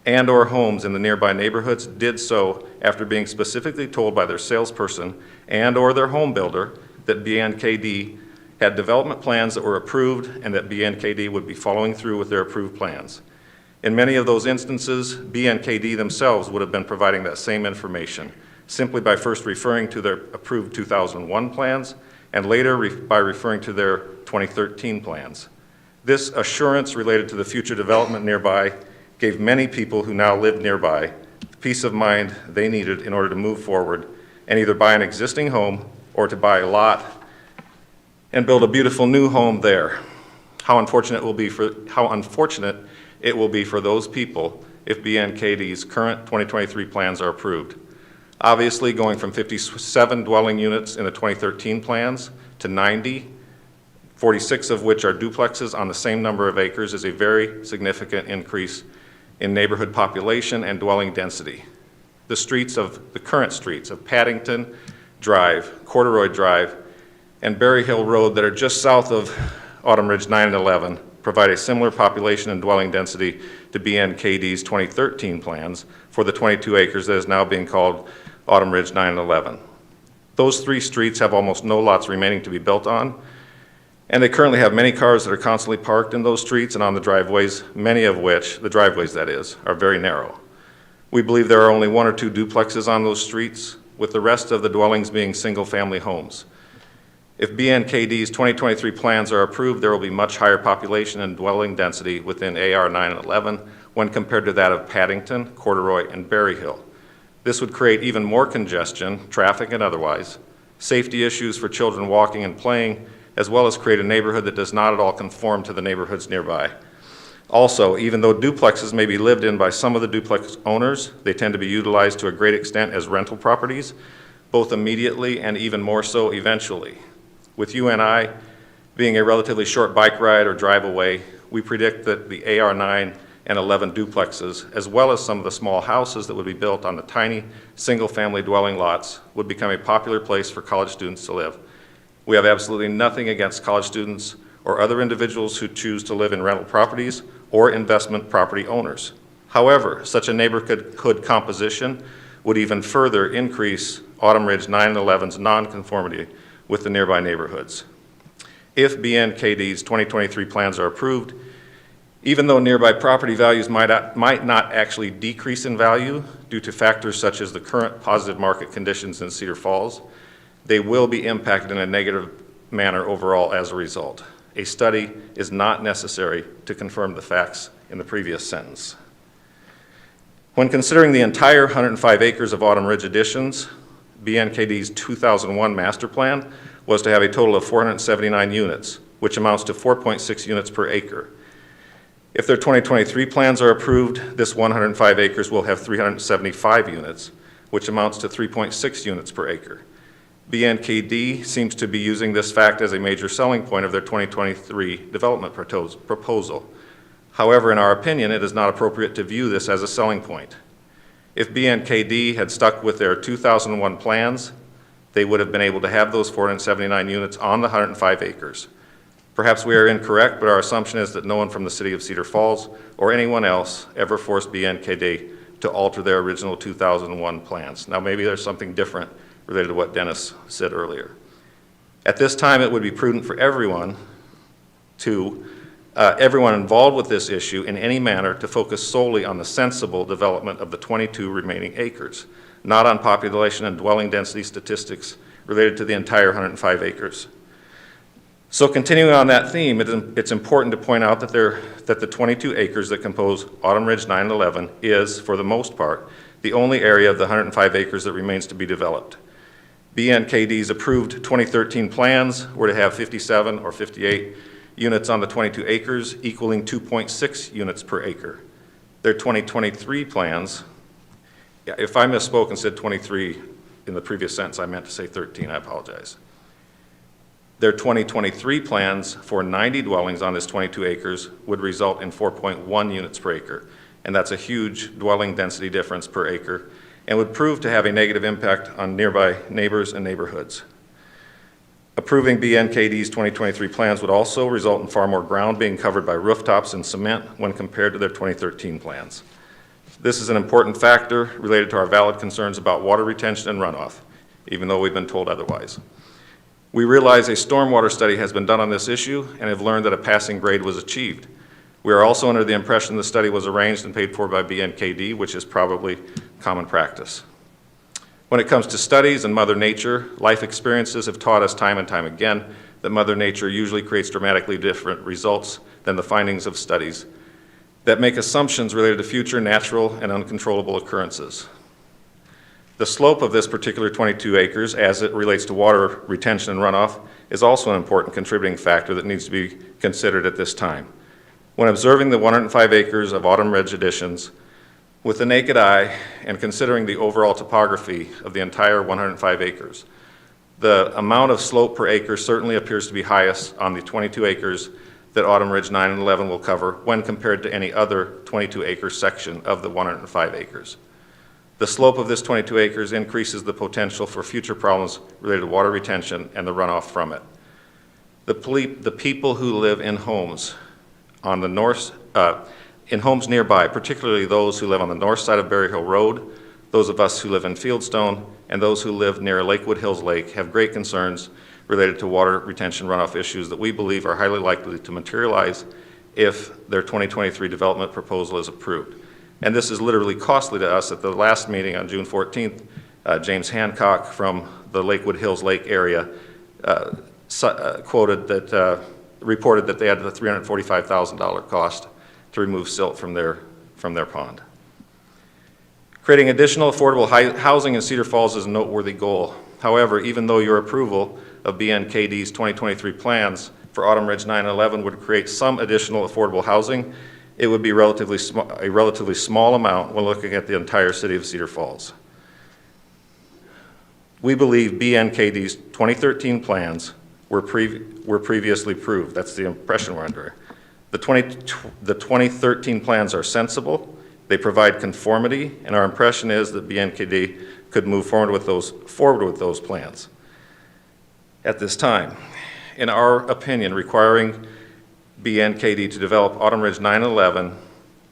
and or homes in the nearby neighborhoods did so after being specifically told by their salesperson and or their home builder that BNKD had development plans that were approved and that BNKD would be following through with their approved plans. In many of those instances, BNKD themselves would have been providing that same information, simply by first referring to their approved 2001 plans and later by referring to their 2013 plans. This assurance related to the future development nearby gave many people who now live nearby the peace of mind they needed in order to move forward and either buy an existing home or to buy a lot and build a beautiful new home there. How unfortunate it will be for those people if BNKD's current 2023 plans are approved. Obviously, going from 57 dwelling units in the 2013 plans to 90, 46 of which are duplexes on the same number of acres, is a very significant increase in neighborhood population and dwelling density. The current streets of Paddington Drive, Corduroy Drive, and Berry Hill Road that are just south of Autumn Ridge 9 and 11 provide a similar population and dwelling density to BNKD's 2013 plans for the 22 acres that is now being called Autumn Ridge 9 and 11. Those three streets have almost no lots remaining to be built on, and they currently have many cars that are constantly parked in those streets and on the driveways, many of which, the driveways that is, are very narrow. We believe there are only 1 or 2 duplexes on those streets, with the rest of the dwellings being single-family homes. If BNKD's 2023 plans are approved, there will be much higher population and dwelling density within AR 9 and 11 when compared to that of Paddington, Corduroy, and Berry Hill. This would create even more congestion, traffic and otherwise, safety issues for children walking and playing, as well as create a neighborhood that does not at all conform to the neighborhoods nearby. Also, even though duplexes may be lived in by some of the duplex owners, they tend to be utilized to a great extent as rental properties, both immediately and even more so eventually. With you and I being a relatively short bike ride or drive away, we predict that the AR 9 and 11 duplexes, as well as some of the small houses that would be built on the tiny single-family dwelling lots, would become a popular place for college students to live. We have absolutely nothing against college students or other individuals who choose to live in rental properties or investment property owners. However, such a neighborhood composition would even further increase Autumn Ridge 9 and 11's nonconformity with the nearby neighborhoods. If BNKD's 2023 plans are approved, even though nearby property values might not actually decrease in value due to factors such as the current positive market conditions in Cedar Falls, they will be impacted in a negative manner overall as a result. A study is not necessary to confirm the facts in the previous sentence. When considering the entire 105 acres of Autumn Ridge additions, BNKD's 2001 master plan was to have a total of 479 units, which amounts to 4.6 units per acre. If their 2023 plans are approved, this 105 acres will have 375 units, which amounts to 3.6 units per acre. BNKD seems to be using this fact as a major selling point of their 2023 development proposal. However, in our opinion, it is not appropriate to view this as a selling point. If BNKD had stuck with their 2001 plans, they would have been able to have those 479 units on the 105 acres. Perhaps we are incorrect, but our assumption is that no one from the city of Cedar Falls or anyone else ever forced BNKD to alter their original 2001 plans. Now, maybe there's something different related to what Dennis said earlier. At this time, it would be prudent for everyone involved with this issue in any manner to focus solely on the sensible development of the 22 remaining acres, not on population and dwelling density statistics related to the entire 105 acres. So continuing on that theme, it's important to point out that the 22 acres that compose Autumn Ridge 9 and 11 is, for the most part, the only area of the 105 acres that remains to be developed. BNKD's approved 2013 plans were to have 57 or 58 units on the 22 acres, equaling 2.6 units per acre. Their 2023 plans, if I misspoke and said 23 in the previous sentence, I meant to say 13, I apologize. Their 2023 plans for 90 dwellings on this 22 acres would result in 4.1 units per acre, and that's a huge dwelling density difference per acre, and would prove to have a negative impact on nearby neighbors and neighborhoods. Approving BNKD's 2023 plans would also result in far more ground being covered by rooftops and cement when compared to their 2013 plans. This is an important factor related to our valid concerns about water retention and runoff, even though we've been told otherwise. We realize a stormwater study has been done on this issue and have learned that a passing grade was achieved. We are also under the impression the study was arranged and paid for by BNKD, which is probably common practice. When it comes to studies and Mother Nature, life experiences have taught us time and time again that Mother Nature usually creates dramatically different results than the findings of studies that make assumptions related to future natural and uncontrollable occurrences. The slope of this particular 22 acres, as it relates to water retention and runoff, is also an important contributing factor that needs to be considered at this time. When observing the 105 acres of Autumn Ridge additions with the naked eye and considering the overall topography of the entire 105 acres, the amount of slope per acre certainly appears to be highest on the 22 acres that Autumn Ridge 9 and 11 will cover when compared to any other 22-acre section of the 105 acres. The slope of this 22 acres increases the potential for future problems related to water retention and the runoff from it. The people who live in homes on the north, in homes nearby, particularly those who live on the north side of Berry Hill Road, those of us who live in Fieldstone, and those who live near Lakewood Hills Lake have great concerns related to water retention runoff issues that we believe are highly likely to materialize if their 2023 development proposal is approved. And this is literally costly to us. At the last meeting on June 14th, James Hancock from the Lakewood Hills Lake area reported that they had a $345,000 cost to remove silt from their pond. Creating additional affordable housing in Cedar Falls is a noteworthy goal. However, even though your approval of BNKD's 2023 plans for Autumn Ridge 9 and 11 would create some additional affordable housing, it would be a relatively small amount when looking at the entire city of Cedar Falls. We believe BNKD's 2013 plans were previously approved. That's the impression we're under. The 2013 plans are sensible, they provide conformity, and our impression is that BNKD could move forward with those plans. At this time, in our opinion, requiring BNKD to develop Autumn Ridge 9 and 11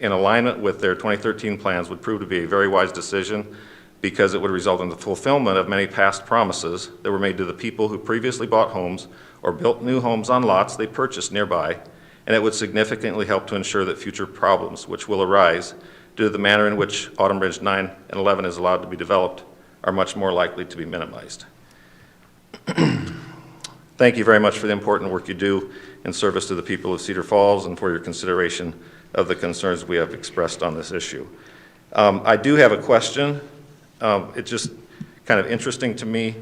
in alignment with their 2013 plans would prove to be a very wise decision because it would result in the fulfillment of many past promises that were made to the people who previously bought homes or built new homes on lots they purchased nearby, and it would significantly help to ensure that future problems which will arise due to the manner in which Autumn Ridge 9 and 11 is allowed to be developed are much more likely to be minimized. Thank you very much for the important work you do in service to the people of Cedar Falls and for your consideration of the concerns we have expressed on this issue. I do have a question. It's just kind of interesting to me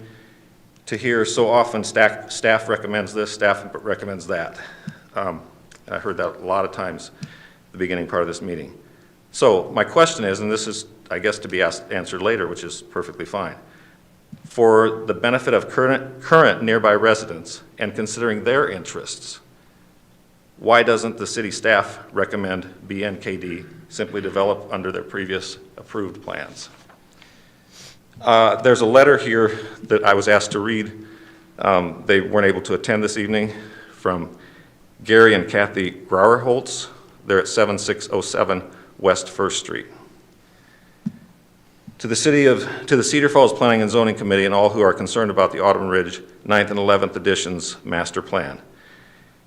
to hear so often staff recommends this, staff recommends that. I heard that a lot of times at the beginning part of this meeting. So my question is, and this is, I guess, to be answered later, which is perfectly fine. For the benefit of current nearby residents and considering their interests, why doesn't the city staff recommend BNKD simply develop under their previous approved plans? There's a letter here that I was asked to read. They weren't able to attend this evening, from Gary and Kathy Grauerholtz. They're at 7607 West 1st Street. To the Cedar Falls Planning and Zoning Committee and all who are concerned about the Autumn Ridge 9th and 11th editions master plan.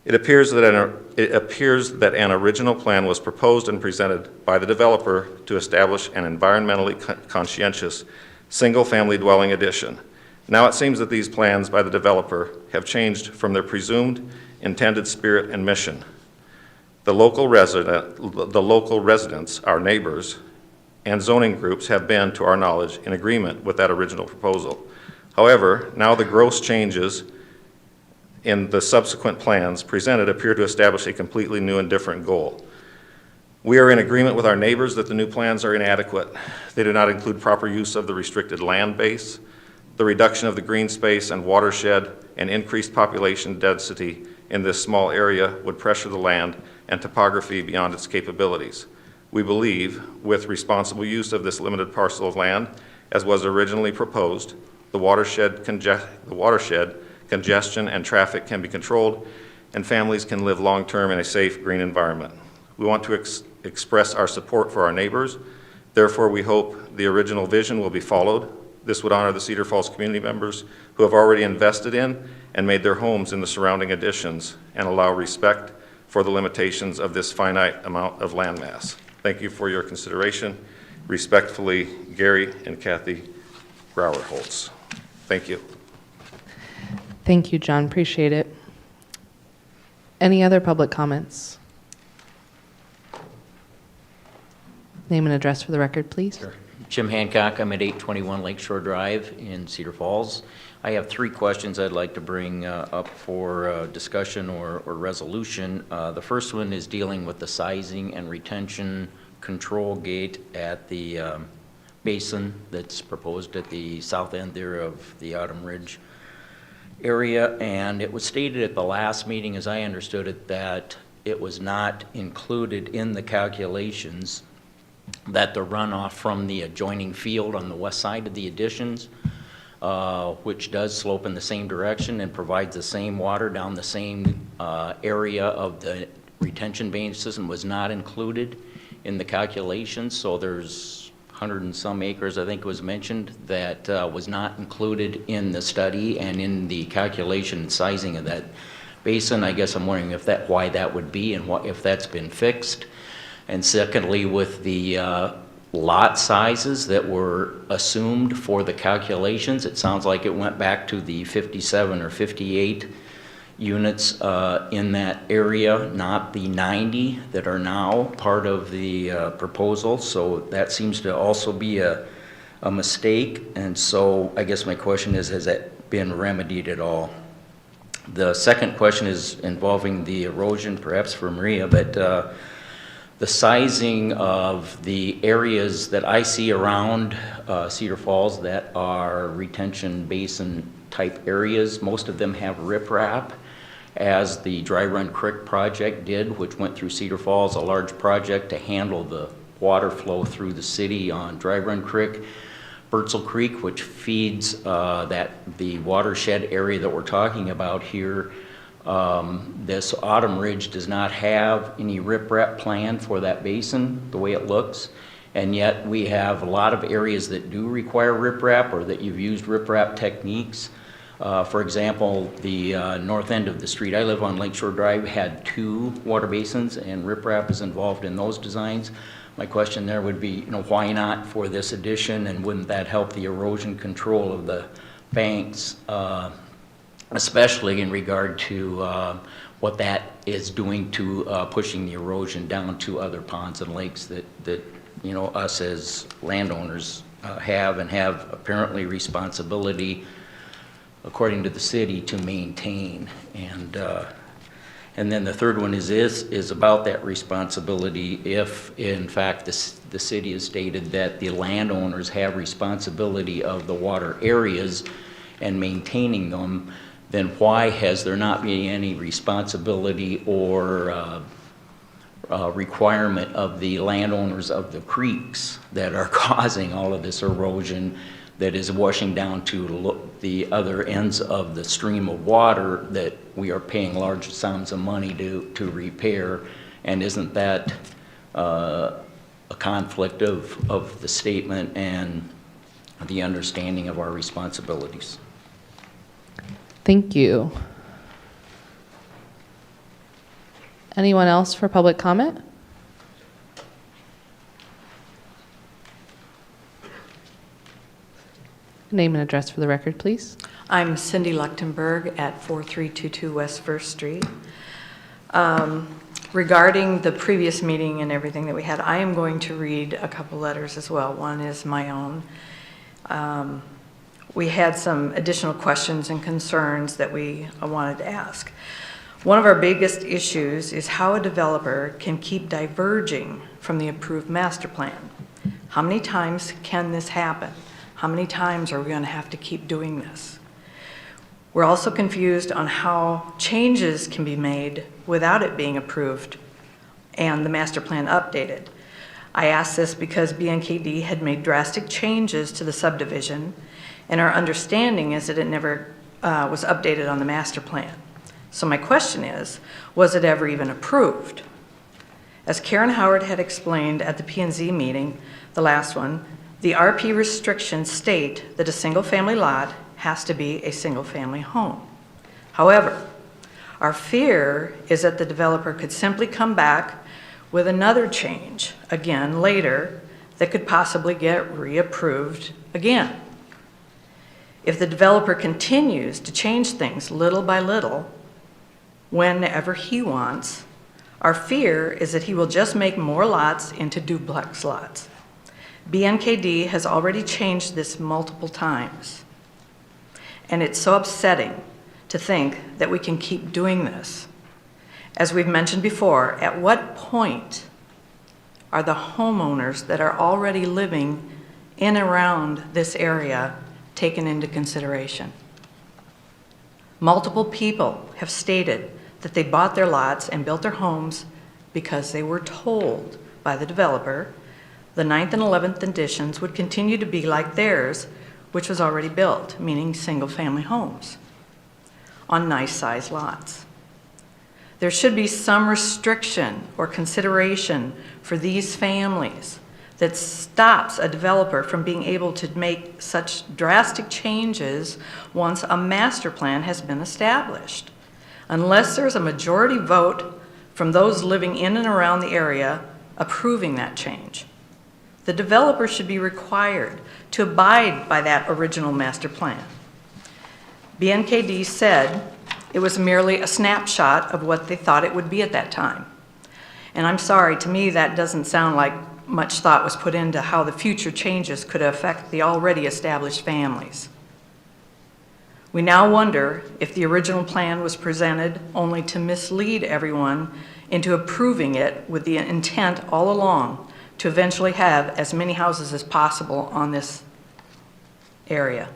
It appears that an original plan was proposed and presented by the developer to establish an environmentally conscientious single-family dwelling addition. Now it seems that these plans by the developer have changed from their presumed intended spirit and mission. The local residents, our neighbors, and zoning groups have been, to our knowledge, in agreement with that original proposal. However, now the gross changes in the subsequent plans presented appear to establish a completely new and different goal. We are in agreement with our neighbors that the new plans are inadequate. They do not include proper use of the restricted land base, the reduction of the green space and watershed, and increased population density in this small area would pressure the land and topography beyond its capabilities. We believe, with responsible use of this limited parcel of land, as was originally proposed, the watershed congestion and traffic can be controlled, and families can live long-term in a safe, green environment. We want to express our support for our neighbors. Therefore, we hope the original vision will be followed. This would honor the Cedar Falls community members who have already invested in and made their homes in the surrounding additions and allow respect for the limitations of this finite amount of landmass. Thank you for your consideration. Respectfully, Gary and Kathy Brower-Holtz. Thank you. Thank you, John. Appreciate it. Any other public comments? Name and address for the record, please. Sure. Jim Hancock, I'm at 821 Lakeshore Drive in Cedar Falls. I have 3 questions I'd like to bring up for discussion or resolution. The first one is dealing with the sizing and retention control gate at the basin that's proposed at the south end there of the Autumn Ridge area. And it was stated at the last meeting, as I understood it, that it was not included in the calculations that the runoff from the adjoining field on the west side of the additions, which does slope in the same direction and provides the same water down the same area of the retention basin, was not included in the calculations. So there's 100 and some acres, I think was mentioned, that was not included in the study and in the calculation and sizing of that basin. I guess I'm wondering if why that would be and if that's been fixed. And secondly, with the lot sizes that were assumed for the calculations, it sounds like it went back to the 57 or 58 units in that area, not the 90 that are now part of the proposal. So that seems to also be a mistake. And so I guess my question is, has that been remedied at all? The second question is involving the erosion, perhaps for Maria, but the sizing of the areas that I see around Cedar Falls that are retention basin type areas, most of them have riprap, as the Dry Run Creek project did, which went through Cedar Falls, a large project to handle the water flow through the city on Dry Run Creek. Burtzel Creek, which feeds the watershed area that we're talking about here. This Autumn Ridge does not have any riprap plan for that basin, the way it looks, and yet we have a lot of areas that do require riprap or that you've used riprap techniques. For example, the north end of the street I live on, Lakeshore Drive, had 2 water basins, and riprap is involved in those designs. My question there would be, why not for this addition, and wouldn't that help the erosion control of the banks? Especially in regard to what that is doing to pushing the erosion down to other ponds and lakes that us as landowners have apparently responsibility, according to the city, to maintain. And then the third one is about that responsibility. If in fact the city has stated that the landowners have responsibility of the water areas and maintaining them, then why has there not been any responsibility or requirement of the landowners of the creeks that are causing all of this erosion that is washing down to the other ends of the stream of water that we are paying large sums of money to repair? And isn't that a conflict of the statement and the understanding of our responsibilities? Thank you. Anyone else for public comment? Name and address for the record, please. I'm Cindy Lechtenberg at 4322 West First Street. Regarding the previous meeting and everything that we had, I am going to read a couple letters as well. One is my own. We had some additional questions and concerns that we wanted to ask. One of our biggest issues is how a developer can keep diverging from the approved master plan. How many times can this happen? How many times are we going to have to keep doing this? We're also confused on how changes can be made without it being approved and the master plan updated. I ask this because BNKD had made drastic changes to the subdivision, and our understanding is that it never was updated on the master plan. So my question is, was it ever even approved? As Karen Howard had explained at the P&Z meeting, the last one, the RP restrictions state that a single-family lot has to be a single-family home. However, Our fear is that the developer could simply come back with another change, again later, that could possibly get reapproved again. If the developer continues to change things little by little, whenever he wants, our fear is that he will just make more lots into duplex lots. BNKD has already changed this multiple times. And it's so upsetting to think that we can keep doing this. As we've mentioned before, at what point are the homeowners that are already living in and around this area taken into consideration? Multiple people have stated that they bought their lots and built their homes because they were told by the developer the 9th and 11th editions would continue to be like theirs, which was already built, meaning single-family homes on nice-sized lots. There should be some restriction or consideration for these families that stops a developer from being able to make such drastic changes once a master plan has been established. Unless there's a majority vote from those living in and around the area approving that change, the developer should be required to abide by that original master plan. BNKD said it was merely a snapshot of what they thought it would be at that time. And I'm sorry, to me that doesn't sound like much thought was put into how the future changes could affect the already established families. We now wonder if the original plan was presented only to mislead everyone into approving it with the intent all along to eventually have as many houses as possible on this area.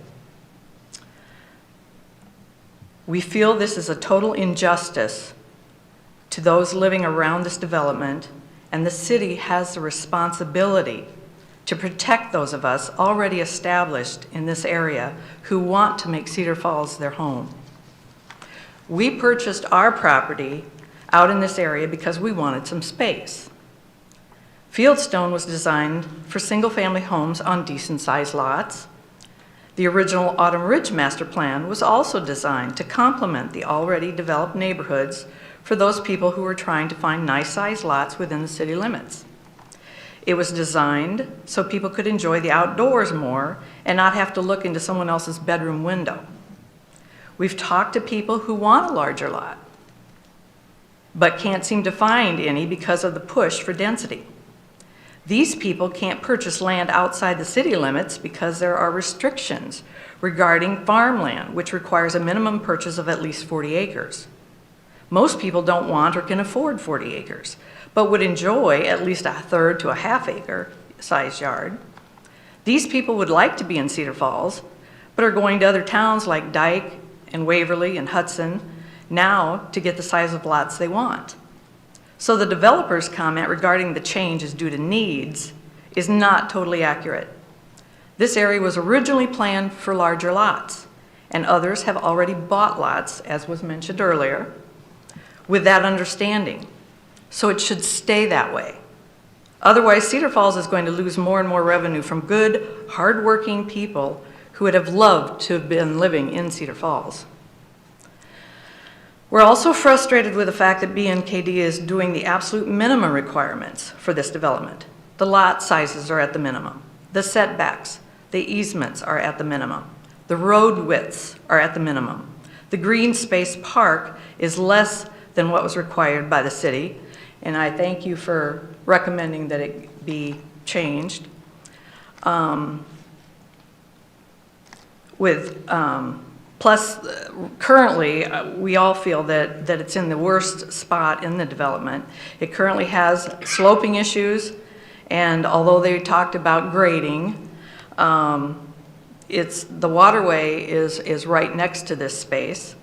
We feel this is a total injustice to those living around this development, and the city has the responsibility to protect those of us already established in this area who want to make Cedar Falls their home. We purchased our property out in this area because we wanted some space. Fieldstone was designed for single-family homes on decent-sized lots. The original Autumn Ridge Master Plan was also designed to complement the already developed neighborhoods for those people who were trying to find nice-sized lots within the city limits. It was designed so people could enjoy the outdoors more and not have to look into someone else's bedroom window. We've talked to people who want a larger lot, but can't seem to find any because of the push for density. These people can't purchase land outside the city limits because there are restrictions regarding farmland, which requires a minimum purchase of at least 40 acres. Most people don't want or can afford 40 acres, but would enjoy at least a third to a half acre size yard. These people would like to be in Cedar Falls, but are going to other towns like Dyke and Waverly and Hudson now to get the size of lots they want. So the developer's comment regarding the change is due to needs is not totally accurate. This area was originally planned for larger lots, and others have already bought lots, as was mentioned earlier, with that understanding. So it should stay that way. Otherwise, Cedar Falls is going to lose more and more revenue from good, hardworking people who would have loved to have been living in Cedar Falls. We're also frustrated with the fact that BNKD is doing the absolute minimum requirements for this development. The lot sizes are at the minimum. The setbacks, the easements are at the minimum. The road widths are at the minimum. The green space park is less than what was required by the city, and I thank you for recommending that it be changed. Plus, currently, we all feel that it's in the worst spot in the development. It currently has sloping issues, and although they talked about grading, the waterway is right next to this space.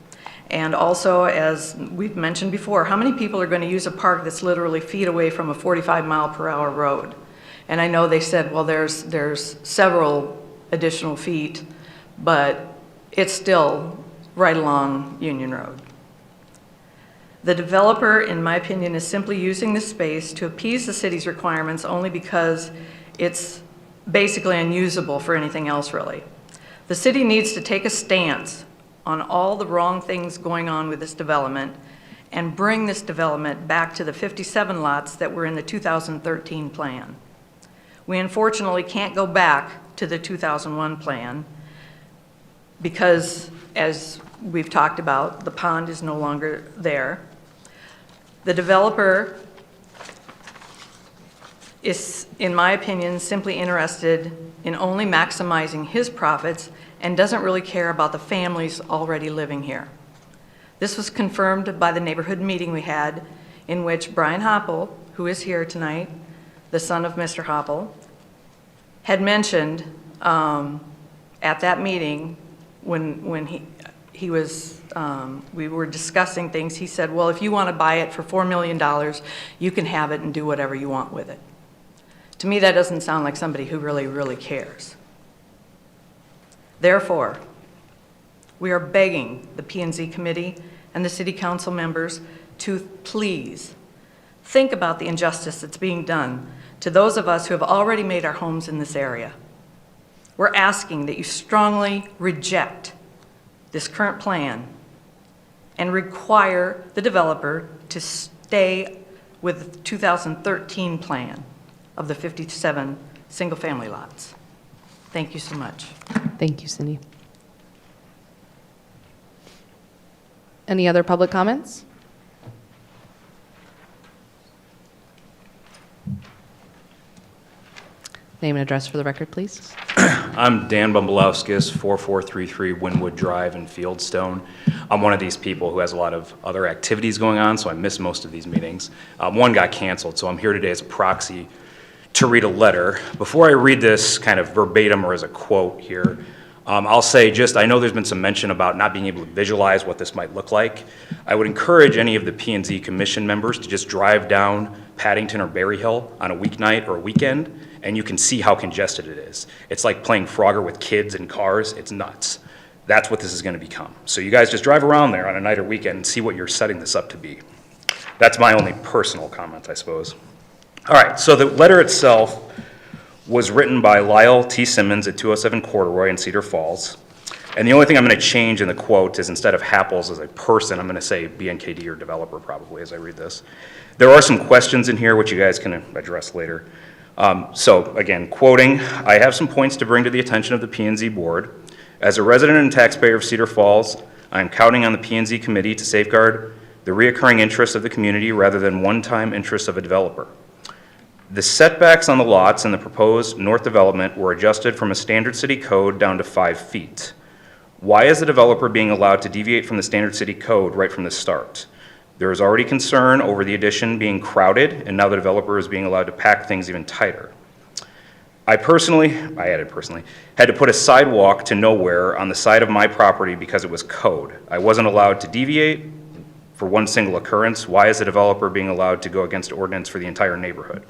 And also, as we've mentioned before, how many people are going to use a park that's literally feet away from a 45-mile-per-hour road? And I know they said, well, there's several additional feet, but it's still right along Union Road. The developer, in my opinion, is simply using this space to appease the city's requirements only because it's basically unusable for anything else, really. The city needs to take a stance on all the wrong things going on with this development and bring this development back to the 57 lots that were in the 2013 plan. We unfortunately can't go back to the 2001 plan because, as we've talked about, the pond is no longer there. The developer is, in my opinion, simply interested in only maximizing his profits and doesn't really care about the families already living here. This was confirmed by the neighborhood meeting we had, in which Brian Hoppel, who is here tonight, the son of Mr. Hoppel, had mentioned at that meeting when he was, we were discussing things, he said, well, if you want to buy it for $4 million, you can have it and do whatever you want with it. To me, that doesn't sound like somebody who really, really cares. Therefore, we are begging the P&Z committee and the city council members to please think about the injustice that's being done to those of us who have already made our homes in this area. We're asking that you strongly reject this current plan and require the developer to stay with the 2013 plan of the 57 single-family lots. Thank you so much. Thank you, Cindy. Any other public comments? Name and address for the record, please. I'm Dan Bumbalowskis, 4433 Winwood Drive in Fieldstone. I'm one of these people who has a lot of other activities going on, so I miss most of these meetings. One got canceled, so I'm here today as a proxy to read a letter. Before I read this kind of verbatim or as a quote here, I'll say just, I know there's been some mention about not being able to visualize what this might look like. I would encourage any of the P&Z Commission members to just drive down Paddington or Berry Hill on a weeknight or a weekend, and you can see how congested it is. It's like playing Frogger with kids and cars. It's nuts. That's what this is going to become. So you guys just drive around there on a night or weekend and see what you're setting this up to be. That's my only personal comment, I suppose. All right, so the letter itself was written by Lyle T. Simmons at 207 Corduroy in Cedar Falls. And the only thing I'm going to change in the quote is instead of Happels as a person, I'm going to say BNKD or developer probably as I read this. There are some questions in here which you guys can address later. So again, quoting, I have some points to bring to the attention of the P&Z board. As a resident and taxpayer of Cedar Falls, I am counting on the P&Z committee to safeguard the reoccurring interests of the community rather than one-time interests of a developer. The setbacks on the lots in the proposed north development were adjusted from a standard city code down to 5 feet. Why is the developer being allowed to deviate from the standard city code right from the start? There is already concern over the addition being crowded, and now the developer is being allowed to pack things even tighter. I added personally, had to put a sidewalk to nowhere on the side of my property because it was code. I wasn't allowed to deviate for one single occurrence. Why is the developer being allowed to go against ordinance for the entire neighborhood?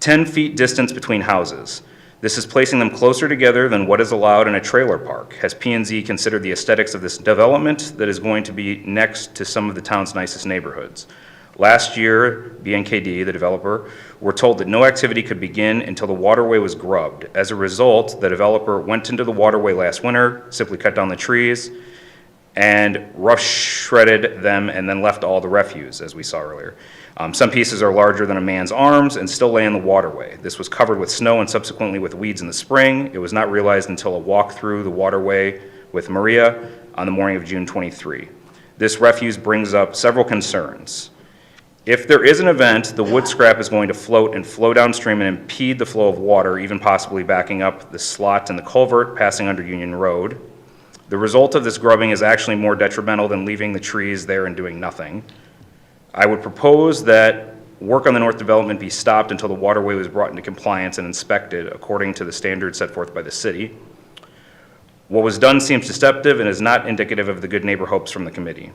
10 feet distance between houses. This is placing them closer together than what is allowed in a trailer park. Has P&Z considered the aesthetics of this development that is going to be next to some of the town's nicest neighborhoods? Last year, BNKD, the developer, were told that no activity could begin until the waterway was grubbed. As a result, the developer went into the waterway last winter, simply cut down the trees, and rough shredded them and then left all the refuse, as we saw earlier. Some pieces are larger than a man's arms and still lay in the waterway. This was covered with snow and subsequently with weeds in the spring. It was not realized until a walk through the waterway with Maria on the morning of June 23. This refuse brings up several concerns. If there is an event, the wood scrap is going to float and flow downstream and impede the flow of water, even possibly backing up the slot in the culvert passing under Union Road. The result of this grubbing is actually more detrimental than leaving the trees there and doing nothing. I would propose that work on the north development be stopped until the waterway was brought into compliance and inspected according to the standards set forth by the city. What was done seems deceptive and is not indicative of the good neighbor hopes from the committee.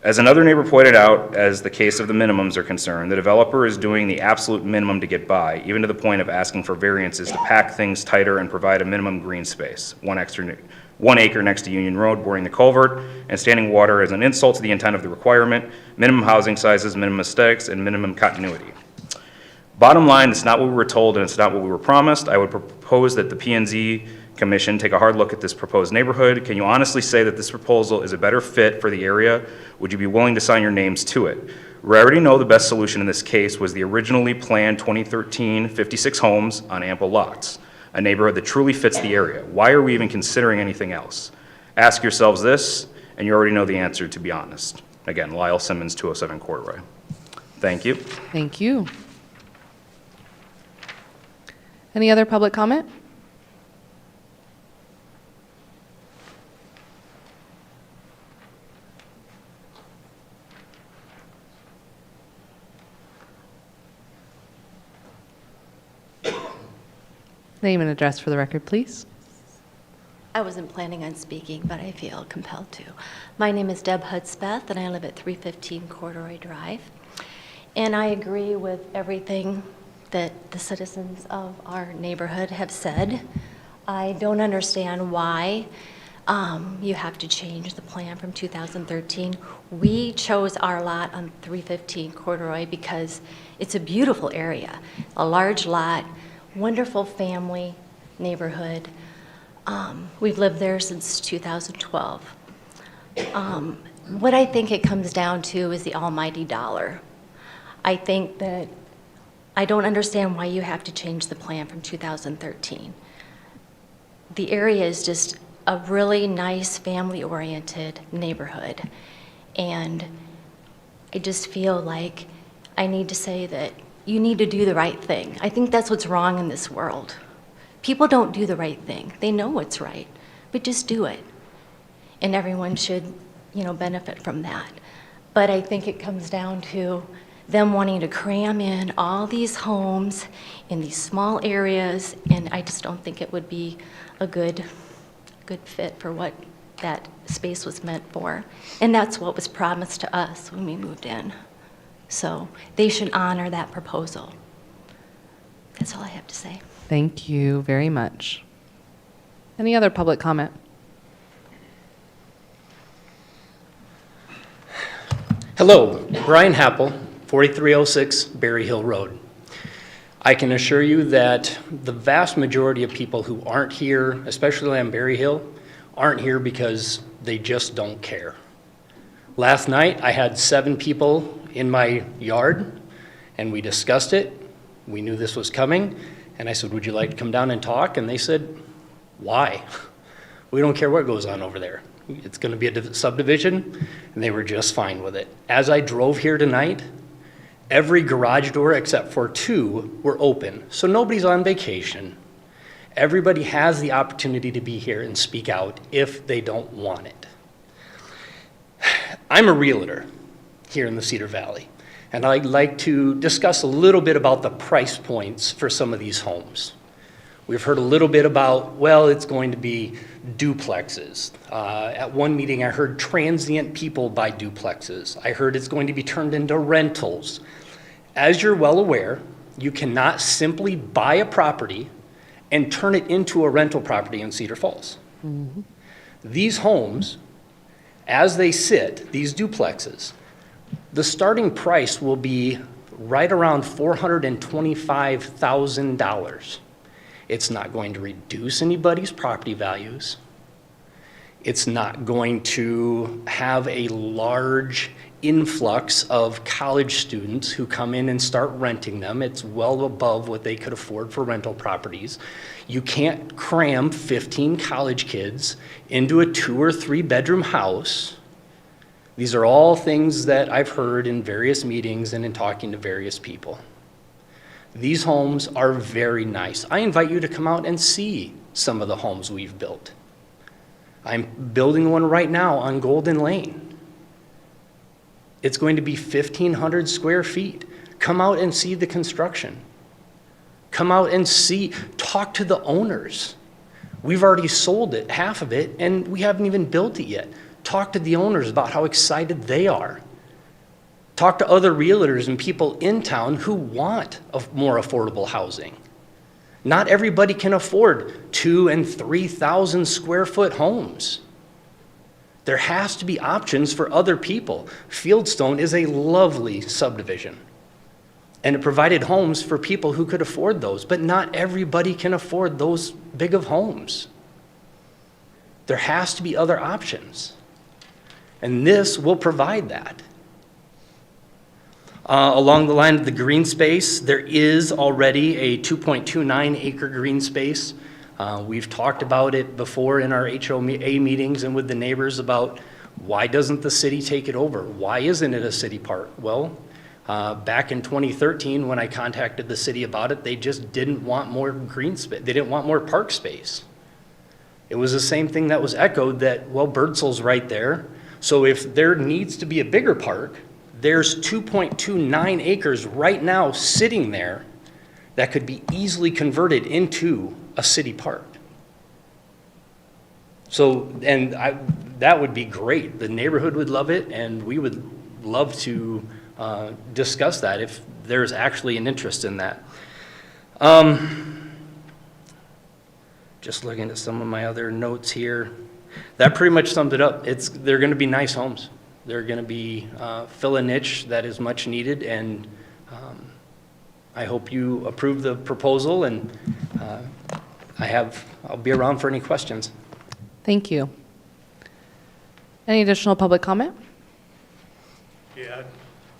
As another neighbor pointed out, as the case of the minimums are concerned, the developer is doing the absolute minimum to get by, even to the point of asking for variances to pack things tighter and provide a minimum green space, 1 acre next to Union Road, boring the culvert, and standing water as an insult to the intent of the requirement, minimum housing sizes, minimum aesthetics, and minimum continuity. Bottom line, it's not what we were told and it's not what we were promised. I would propose that the P&Z Commission take a hard look at this proposed neighborhood. Can you honestly say that this proposal is a better fit for the area? Would you be willing to sign your names to it? We already know the best solution in this case was the originally planned 2013 56 homes on ample lots, a neighborhood that truly fits the area. Why are we even considering anything else? Ask yourselves this, and you already know the answer, to be honest. Again, Lyle Simmons, 207 Corduroy. Thank you. Thank you. Any other public comment? Name and address for the record, please. I wasn't planning on speaking, but I feel compelled to. My name is Deb Hudspeth, and I live at 315 Corduroy Drive. And I agree with everything that the citizens of our neighborhood have said. I don't understand why you have to change the plan from 2013. We chose our lot on 315 Corduroy because it's a beautiful area, a large lot, wonderful family neighborhood. We've lived there since 2012. What I think it comes down to is the almighty dollar. I think that I don't understand why you have to change the plan from 2013. The area is just a really nice family-oriented neighborhood. And I just feel like I need to say that you need to do the right thing. I think that's what's wrong in this world. People don't do the right thing. They know what's right, but just do it. And everyone should, benefit from that. But I think it comes down to them wanting to cram in all these homes in these small areas, and I just don't think it would be a good fit for what that space was meant for. And that's what was promised to us when we moved in. So they should honor that proposal. That's all I have to say. Thank you very much. Any other public comment? Hello, Brian Happel, 4306 Berry Hill Road. I can assure you that the vast majority of people who aren't here, especially on Berry Hill, aren't here because they just don't care. Last night, I had 7 people in my yard, and we discussed it. We knew this was coming, and I said, would you like to come down and talk? And they said, why? We don't care what goes on over there. It's going to be a subdivision, and they were just fine with it. As I drove here tonight, every garage door except for 2 were open, so nobody's on vacation. Everybody has the opportunity to be here and speak out if they don't want it. I'm a realtor here in the Cedar Valley, and I'd like to discuss a little bit about the price points for some of these homes. We've heard a little bit about, well, it's going to be duplexes. At one meeting, I heard transient people buy duplexes. I heard it's going to be turned into rentals. As you're well aware, you cannot simply buy a property and turn it into a rental property in Cedar Falls. Mm-hmm. These homes, as they sit, these duplexes, the starting price will be right around $425,000. It's not going to reduce anybody's property values. It's not going to have a large influx of college students who come in and start renting them. It's well above what they could afford for rental properties. You can't cram 15 college kids into a 2 or 3 bedroom house. These are all things that I've heard in various meetings and in talking to various people. These homes are very nice. I invite you to come out and see some of the homes we've built. I'm building one right now on Golden Lane. It's going to be 1,500 square feet. Come out and see the construction. Come out and talk to the owners. We've already sold it, half of it, and we haven't even built it yet. Talk to the owners about how excited they are. Talk to other realtors and people in town who want more affordable housing. Not everybody can afford 2,000 and 3,000 square foot homes. There has to be options for other people. Fieldstone is a lovely subdivision, and it provided homes for people who could afford those, but not everybody can afford those big of homes. There has to be other options. And this will provide that. Along the line of the green space, there is already a 2.29 acre green space. We've talked about it before in our HOA meetings and with the neighbors about why doesn't the city take it over? Why isn't it a city park? Well, back in 2013, when I contacted the city about it, they just didn't want more green space. They didn't want more park space. It was the same thing that was echoed that, well, Birdsell's right there. So if there needs to be a bigger park, there's 2.29 acres right now sitting there that could be easily converted into a city park. So, and that would be great. The neighborhood would love it, and we would love to discuss that if there's actually an interest in that. Just looking at some of my other notes here. That pretty much summed it up. They're going to be nice homes. They're going to be fill a niche that is much needed, and I hope you approve the proposal, and I'll be around for any questions. Thank you. Any additional public comment? Yeah,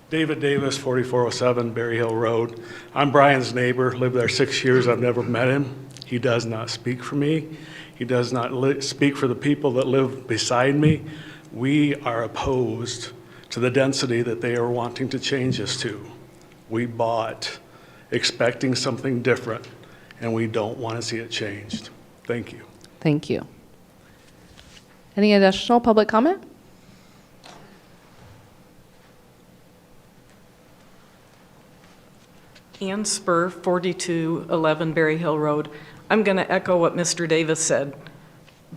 David Davis, 4407 Berry Hill Road. I'm Brian's neighbor, lived there 6 years. I've never met him. He does not speak for me. He does not speak for the people that live beside me. We are opposed to the density that they are wanting to change us to. We bought expecting something different, and we don't want to see it changed. Thank you. Thank you. Any additional public comment? Ann Spur, 4211 Berry Hill Road. I'm going to echo what Mr. Davis said.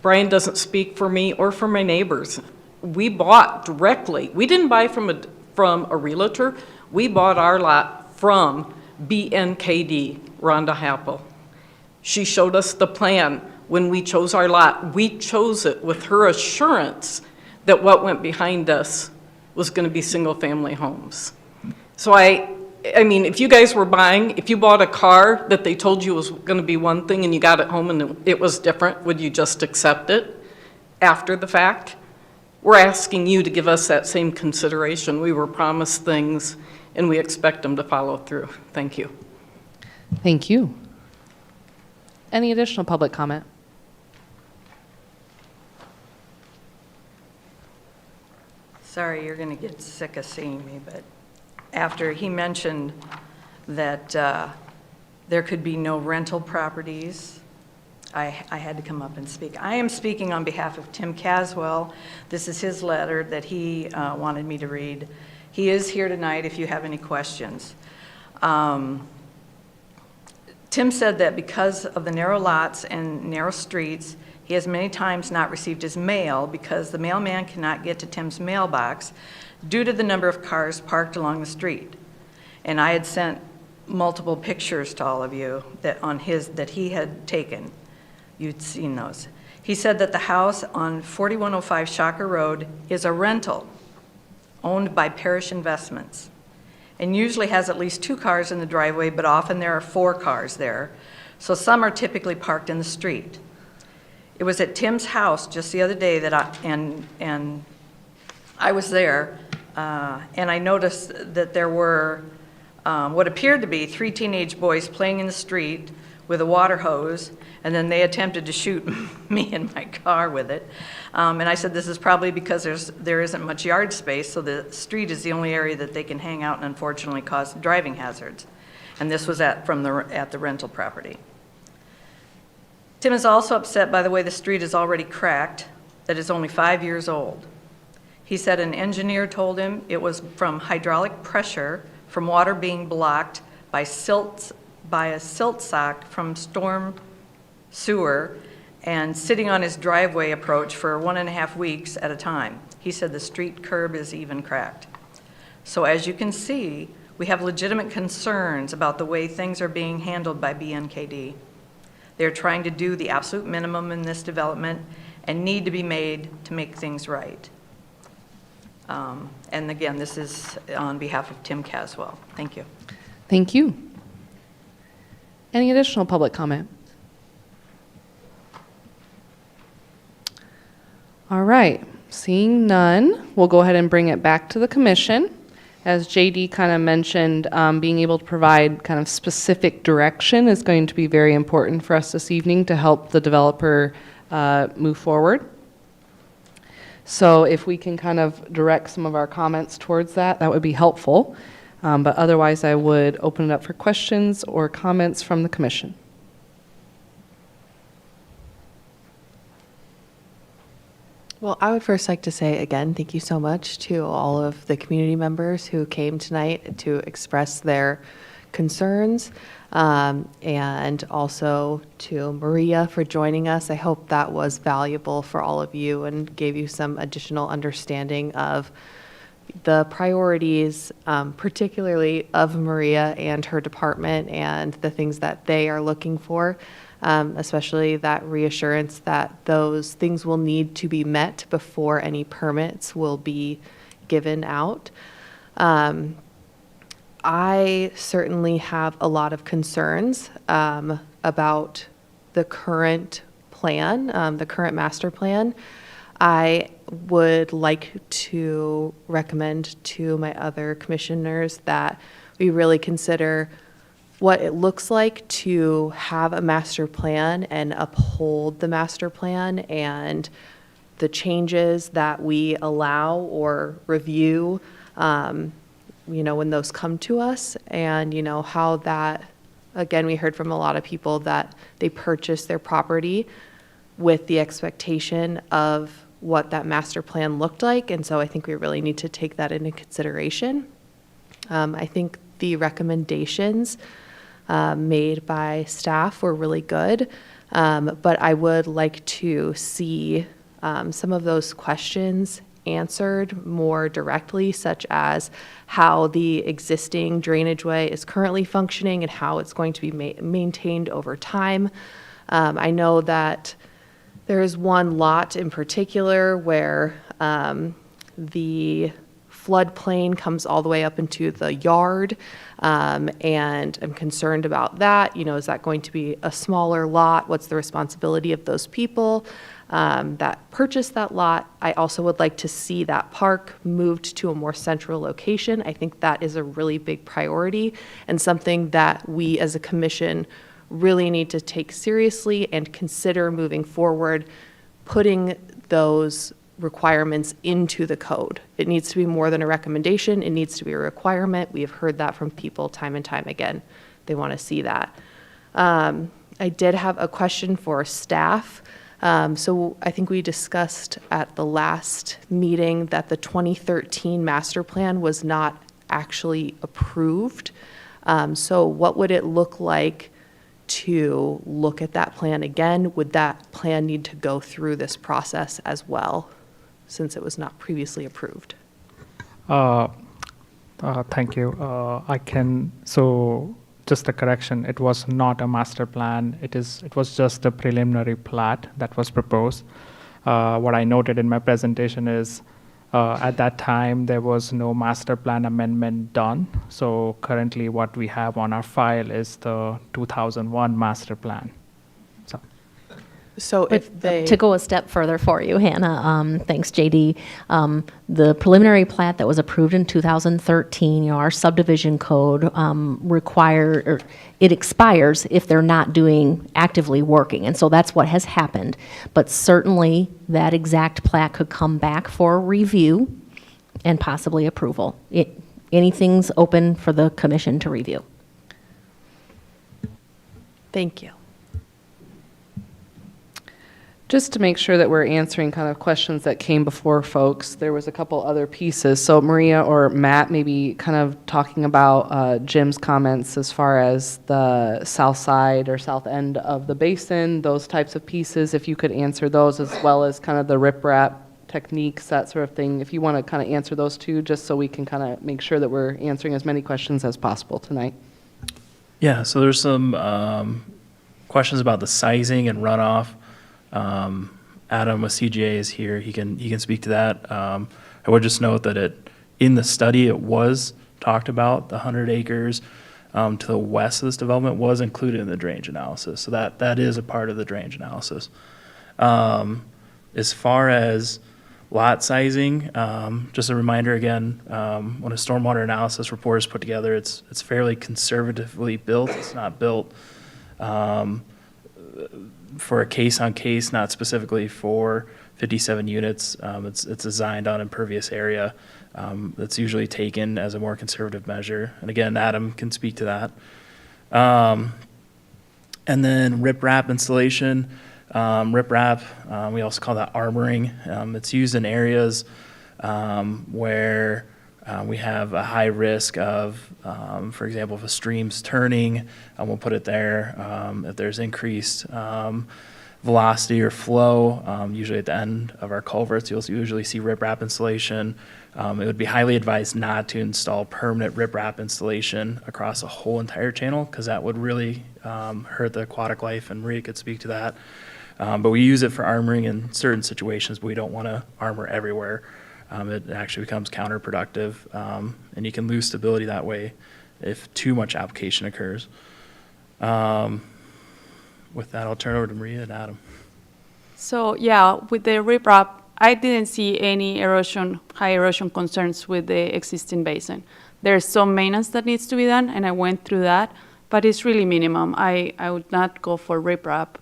Brian doesn't speak for me or for my neighbors. We bought directly. We didn't buy from a realtor. We bought our lot from BNKD, Rhonda Happel. She showed us the plan when we chose our lot. We chose it with her assurance that what went behind us was going to be single-family homes. So I mean, if you guys were buying, if you bought a car that they told you was going to be one thing and you got it home and it was different, would you just accept it after the fact? We're asking you to give us that same consideration. We were promised things and we expect them to follow through. Thank you. Thank you. Any additional public comment? Sorry, you're going to get sick of seeing me, but after he mentioned that there could be no rental properties, I had to come up and speak. I am speaking on behalf of Tim Caswell. This is his letter that he wanted me to read. He is here tonight if you have any questions. Tim said that because of the narrow lots and narrow streets, he has many times not received his mail because the mailman cannot get to Tim's mailbox due to the number of cars parked along the street. And I had sent multiple pictures to all of you that he had taken. You'd seen those. He said that the house on 4105 Shocker Road is a rental owned by Parish Investments and usually has at least 2 cars in the driveway, but often there are 4 cars there. So some are typically parked in the street. It was at Tim's house just the other day that I was there, and I noticed that there were what appeared to be 3 teenage boys playing in the street with a water hose, and then they attempted to shoot me in my car with it. And I said, this is probably because there isn't much yard space, so the street is the only area that they can hang out and unfortunately cause driving hazards. And this was at the rental property. Tim is also upset by the way the street is already cracked, that is only 5 years old. He said an engineer told him it was from hydraulic pressure from water being blocked by a silt sock from storm sewer and sitting on his driveway approach for 1.5 weeks at a time. He said the street curb is even cracked. So as you can see, we have legitimate concerns about the way things are being handled by BNKD. They're trying to do the absolute minimum in this development and need to be made to make things right. And again, this is on behalf of Tim Caswell. Thank you. Thank you. Any additional public comment? All right, seeing none, we'll go ahead and bring it back to the commission. As JD kind of mentioned, being able to provide kind of specific direction is going to be very important for us this evening to help the developer move forward. So if we can kind of direct some of our comments towards that, that would be helpful. But otherwise, I would open it up for questions or comments from the commission. Well, I would first like to say again, thank you so much to all of the community members who came tonight to express their concerns, and also to Maria for joining us. I hope that was valuable for all of you and gave you some additional understanding of the priorities, particularly of Maria and her department and the things that they are looking for. Especially that reassurance that those things will need to be met before any permits will be given out. I certainly have a lot of concerns about the current plan, the current master plan. I would like to recommend to my other commissioners that we really consider what it looks like to have a master plan and uphold the master plan, and the changes that we allow or review, when those come to us, and, how that, again, we heard from a lot of people that they purchased their property with the expectation of what that master plan looked like, and so I think we really need to take that into consideration. I think the recommendations made by staff were really good, but I would like to see some of those questions answered more directly, such as how the existing drainage way is currently functioning and how it's going to be maintained over time. I know that there is one lot in particular where the floodplain comes all the way up into the yard, and I'm concerned about that. Is that going to be a smaller lot? What's the responsibility of those people that purchased that lot? I also would like to see that park moved to a more central location. I think that is a really big priority and something that we as a commission really need to take seriously and consider moving forward, putting those requirements into the code. It needs to be more than a recommendation. It needs to be a requirement. We have heard that from people time and time again. They want to see that. I did have a question for staff. So I think we discussed at the last meeting that the 2013 master plan was not actually approved. So what would it look like to look at that plan again? Would that plan need to go through this process as well, since it was not previously approved? Thank you. So just a correction, it was not a master plan. It was just a preliminary plat that was proposed. What I noted in my presentation is at that time there was no master plan amendment done. So currently what we have on our file is the 2001 master plan. So if they... To go a step further for you, Hannah, thanks, JD. The preliminary plat that was approved in 2013, our subdivision code it expires if they're not actively working. And so that's what has happened. But certainly that exact plat could come back for review and possibly approval. Anything's open for the commission to review. Thank you. Just to make sure that we're answering kind of questions that came before folks, there was a couple other pieces. So Maria or Matt, maybe kind of talking about Jim's comments as far as the south side or south end of the basin, those types of pieces, if you could answer those, as well as kind of the riprap techniques, that sort of thing. If you want to kind of answer those two, just so we can kind of make sure that we're answering as many questions as possible tonight. Yeah, so there's some questions about the sizing and runoff. Adam with CGA is here. He can speak to that. I would just note that in the study it was talked about the 100 acres to the west of this development was included in the drainage analysis. So that is a part of the drainage analysis. As far as lot sizing, just a reminder again, when a stormwater analysis report is put together, it's fairly conservatively built. It's not built for a case on case, not specifically for 57 units. It's designed on impervious area. That's usually taken as a more conservative measure. And again, Adam can speak to that. And then riprap installation. Riprap, we also call that armoring. It's used in areas where we have a high risk of, for example, if a stream's turning, we'll put it there. If there's increased velocity or flow, usually at the end of our culverts, you'll usually see riprap installation. It would be highly advised not to install permanent riprap installation across a whole entire channel, because that would really hurt the aquatic life, and Maria could speak to that. But we use it for armoring in certain situations, but we don't want to armor everywhere. It actually becomes counterproductive, and you can lose stability that way if too much application occurs. With that, I'll turn it over to Maria and Adam. So yeah, with the riprap, I didn't see any high erosion concerns with the existing basin. There's some maintenance that needs to be done, and I went through that, but it's really minimum. I would not go for riprap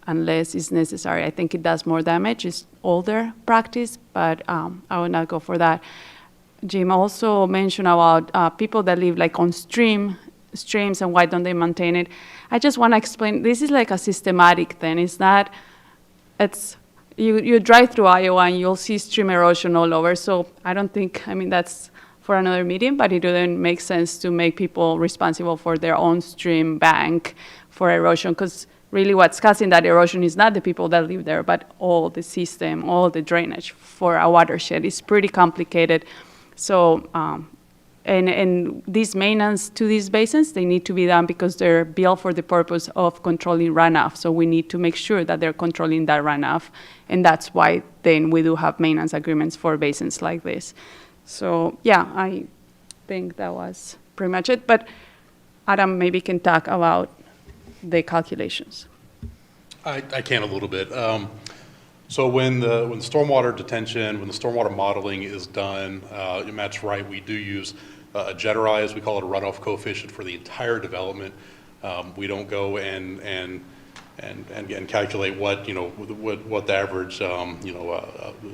unless it's necessary. I think it does more damage. It's older practice, but I would not go for that. Jim also mentioned about people that live like on streams and why don't they maintain it. I just want to explain, this is like a systematic thing. It's not, you drive through Iowa and you'll see stream erosion all over. So I don't think, that's for another meeting, but it doesn't make sense to make people responsible for their own stream bank for erosion, because really what's causing that erosion is not the people that live there, but all the system, all the drainage for a watershed. It's pretty complicated. So, and these maintenance to these basins, they need to be done because they're built for the purpose of controlling runoff. So we need to make sure that they're controlling that runoff. And that's why then we do have maintenance agreements for basins like this. So yeah, I think that was pretty much it. But Adam maybe can talk about the calculations. I can a little bit. So when the stormwater detention, when the stormwater modeling is done, and Matt's right, we do use a generalized, we call it a runoff coefficient for the entire development. We don't go and calculate what the average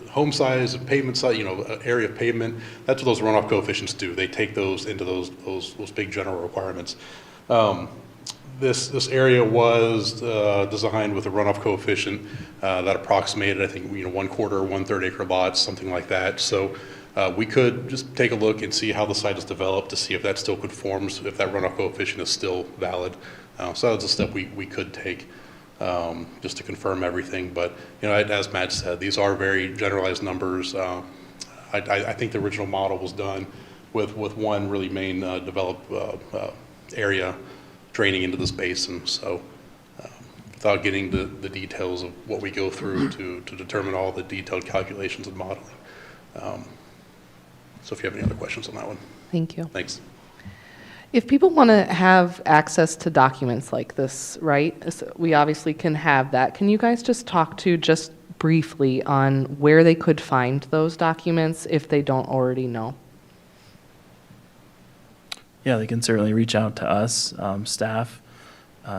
home size and pavement size, area of pavement. That's what those runoff coefficients do. They take those into those big general requirements. This area was designed with a runoff coefficient that approximated, I think, 1/4, 1/3 acre lots, something like that. So we could just take a look and see how the site is developed to see if that still conforms, if that runoff coefficient is still valid. So that's a step we could take just to confirm everything. But as Matt said, these are very generalized numbers. I think the original model was done with one really main developed area draining into this basin. So without getting the details of what we go through to determine all the detailed calculations and modeling. So if you have any other questions on that one. Thank you. Thanks. If people want to have access to documents like this, right, so we obviously can have that. Can you guys just talk to just briefly on where they could find those documents if they don't already know? Yeah, they can certainly reach out to us, staff.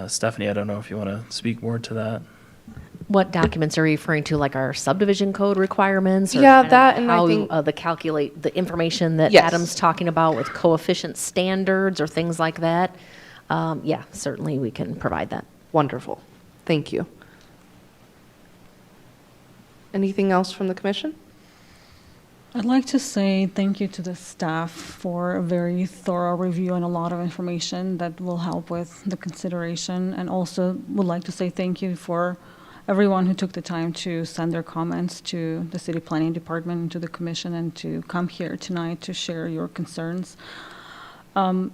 Stephanie, I don't know if you want to speak more to that. What documents are you referring to, like our subdivision code requirements? Or Yeah, kind of that, and I how think- the information that Yes. Adam's talking about with coefficient standards or things like that. Yeah, certainly we can provide that. Wonderful. Thank you. Anything else from the commission? I'd like to say thank you to the staff for a very thorough review and a lot of information that will help with the consideration. And also would like to say thank you for everyone who took the time to send their comments to the City Planning Department and to the Commission and to come here tonight to share your concerns.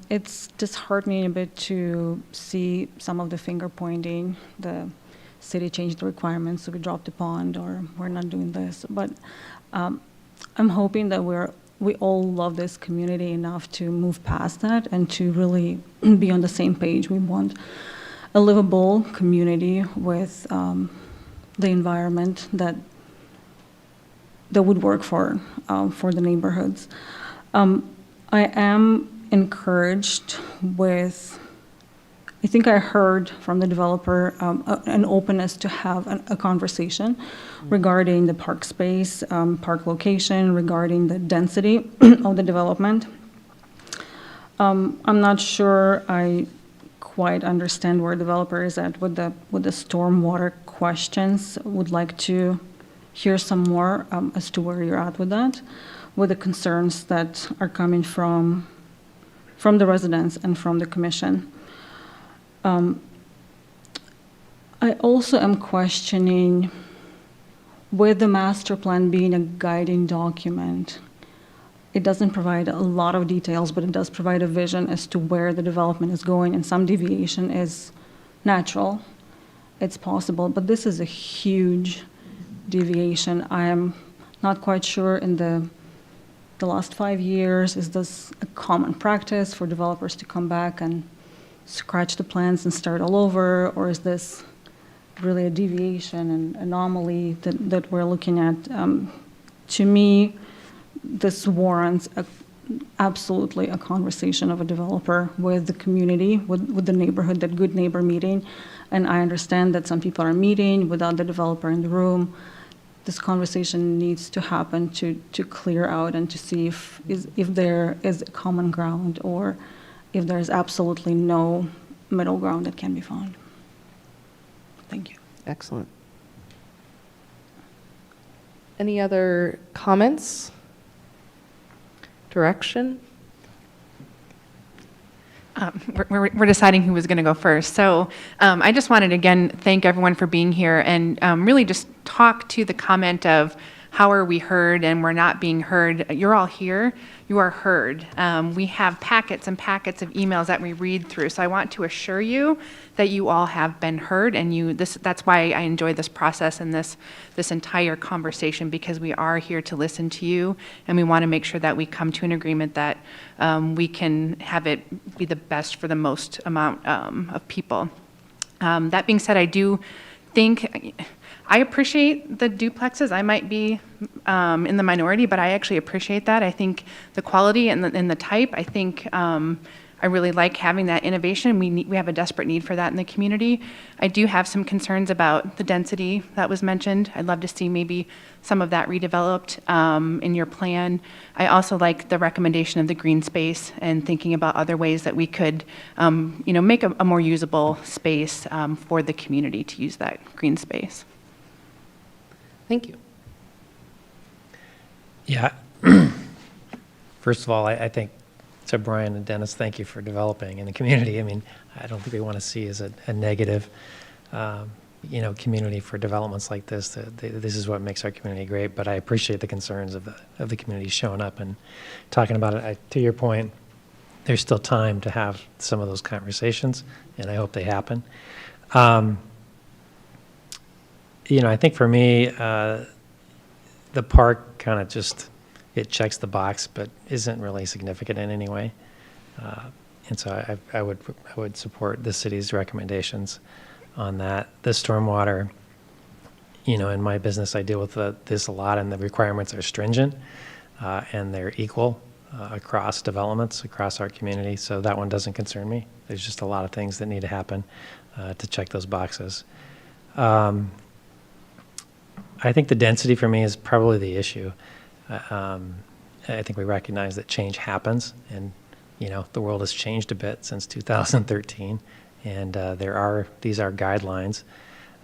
It's disheartening a bit to see some of the finger pointing, the city changed the requirements, so we dropped the pond, or we're not doing this. But I'm hoping that we all love this community enough to move past that and to really be on the same page. We want a livable community with the environment that that would work for the neighborhoods. I am encouraged with, I think I heard from the developer an openness to have a conversation regarding the park space, park location, regarding the density of the development. I'm not sure I quite understand where developer is at with the stormwater questions. Would like to hear some more as to where you're at with that, with the concerns that are coming from the residents and from the commission. I also am questioning, with the master plan being a guiding document, it doesn't provide a lot of details, but it does provide a vision as to where the development is going, and some deviation is natural. It's possible, but this is a huge deviation. I am not quite sure in the last 5 years, is this a common practice for developers to come back and scratch the plans and start all over, or is this really a deviation and anomaly that we're looking at? To me, this warrants absolutely a conversation of a developer with the community, with the neighborhood, that good neighbor meeting. And I understand that some people are meeting without the developer in the room. This conversation needs to happen to clear out and to see if there is a common ground, or if there's absolutely no middle ground that can be found. Thank you. Excellent. Any other comments? Direction? We're deciding who was going to go first. So I just wanted to again thank everyone for being here, and really just talk to the comment of how are we heard and we're not being heard. You're all here. You are heard. We have packets and packets of emails that we read through. So I want to assure you that you all have been heard, and that's why I enjoy this process and this entire conversation, because we are here to listen to you, and we want to make sure that we come to an agreement that we can have it be the best for the most amount of people. That being said, I do think I appreciate the duplexes. I might be in the minority, but I actually appreciate that. I think the quality and the type, I think I really like having that innovation. We have a desperate need for that in the community. I do have some concerns about the density that was mentioned. I'd love to see maybe some of that redeveloped in your plan. I also like the recommendation of the green space and thinking about other ways that we could make a more usable space for the community to use that green space. Thank you. Yeah. First of all, I think, so Brian and Dennis, thank you for developing in the community. I mean, I don't think we want to see as a negative, community for developments like this. This is what makes our community great. But I appreciate the concerns of the community showing up and talking about it. To your point, there's still time to have some of those conversations, and I hope they happen. I think for me, the park kind of just, it checks the box, but isn't really significant in any way. And so I would support the city's recommendations on that. The stormwater, in my business, I deal with this a lot, and the requirements are stringent, and they're equal across developments, across our community. So that one doesn't concern me. There's just a lot of things that need to happen to check those boxes. I think the density for me is probably the issue. I think we recognize that change happens, and the world has changed a bit since 2013, and these are guidelines.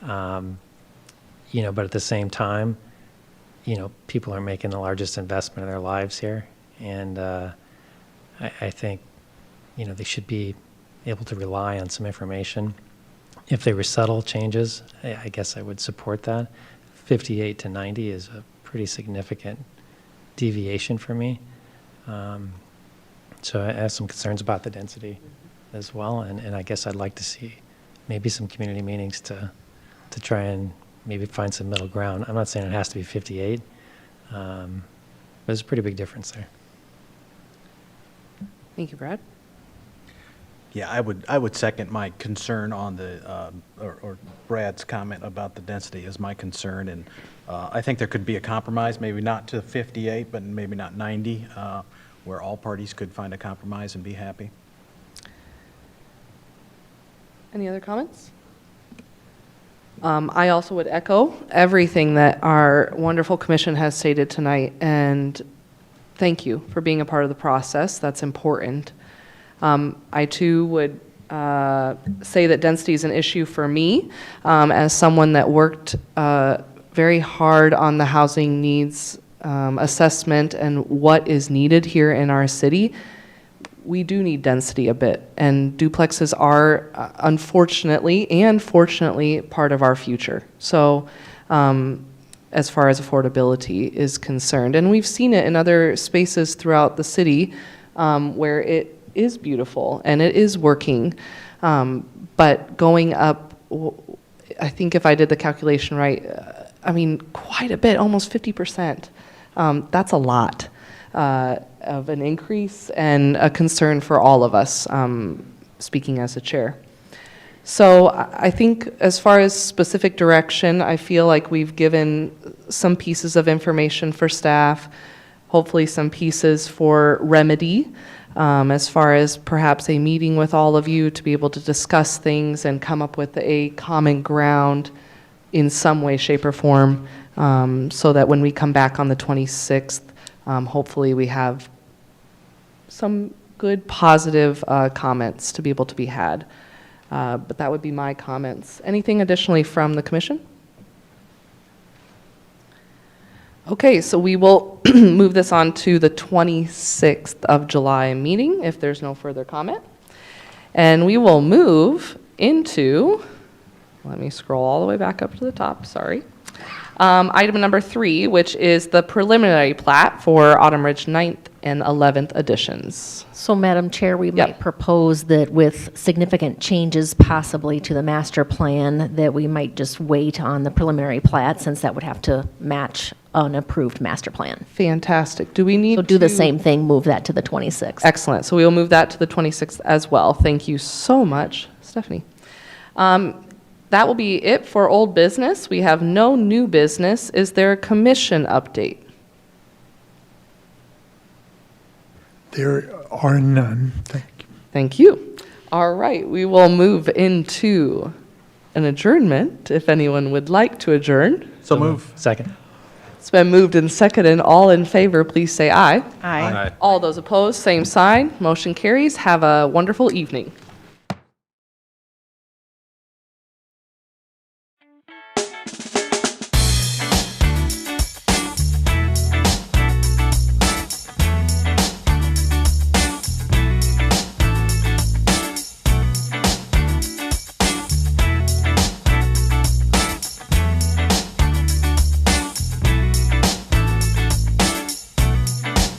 But at the same time, people are making the largest investment of their lives here, and I think they should be able to rely on some information. If they were subtle changes, I guess I would support that. 58 to 90 is a pretty significant deviation for me. So I have some concerns about the density as well, and I guess I'd like to see maybe some community meetings to try and maybe find some middle ground. I'm not saying it has to be 58, but there's a pretty big difference there. Thank you, Brad. Yeah, I would second my concern on the, or Brad's comment about the density is my concern, and I think there could be a compromise, maybe not to 58, but maybe not 90, where all parties could find a compromise and be happy. Any other comments? I also would echo everything that our wonderful commission has stated tonight, and thank you for being a part of the process. That's important. I too would say that density is an issue for me as someone that worked very hard on the housing needs assessment and what is needed here in our city. We do need density a bit, and duplexes are unfortunately and fortunately part of our future. So as far as affordability is concerned, and we've seen it in other spaces throughout the city where it is beautiful and it is working, but going up, I think if I did the calculation right, I mean, quite a bit, almost 50%. That's a lot of an increase and a concern for all of us, speaking as a chair. So I think as far as specific direction, I feel like we've given some pieces of information for staff, hopefully some pieces for remedy, as far as perhaps a meeting with all of you to be able to discuss things and come up with a common ground in some way, shape, or form, so that when we come back on the 26th, hopefully we have some good, positive comments to be able to be had. But that would be my comments. Anything additionally from the commission? Okay, so we will move this on to the 26th of July meeting, if there's no further comment. And we will move into, let me scroll all the way back up to the top, sorry. Item number 3, which is the preliminary plat for Autumn Ridge 9th and 11th editions. So, Madam Chair, we might propose that with significant changes possibly to the master plan, that we might just wait on the preliminary plat, since that would have to match an approved master plan. Fantastic. Do we need So do the to- same thing, move that to the 26th. Excellent. So we will move that to the 26th as well. Thank you so much, Stephanie. That will be it for old business. We have no new business. Is there a commission update? There are none. Thank you. Thank you. All right, we will move into an adjournment, if anyone would like to adjourn. So move. Second. It's been moved and seconded. All in favor, please say aye. Aye. Aye. All those opposed, same sign. Motion carries. Have a wonderful evening.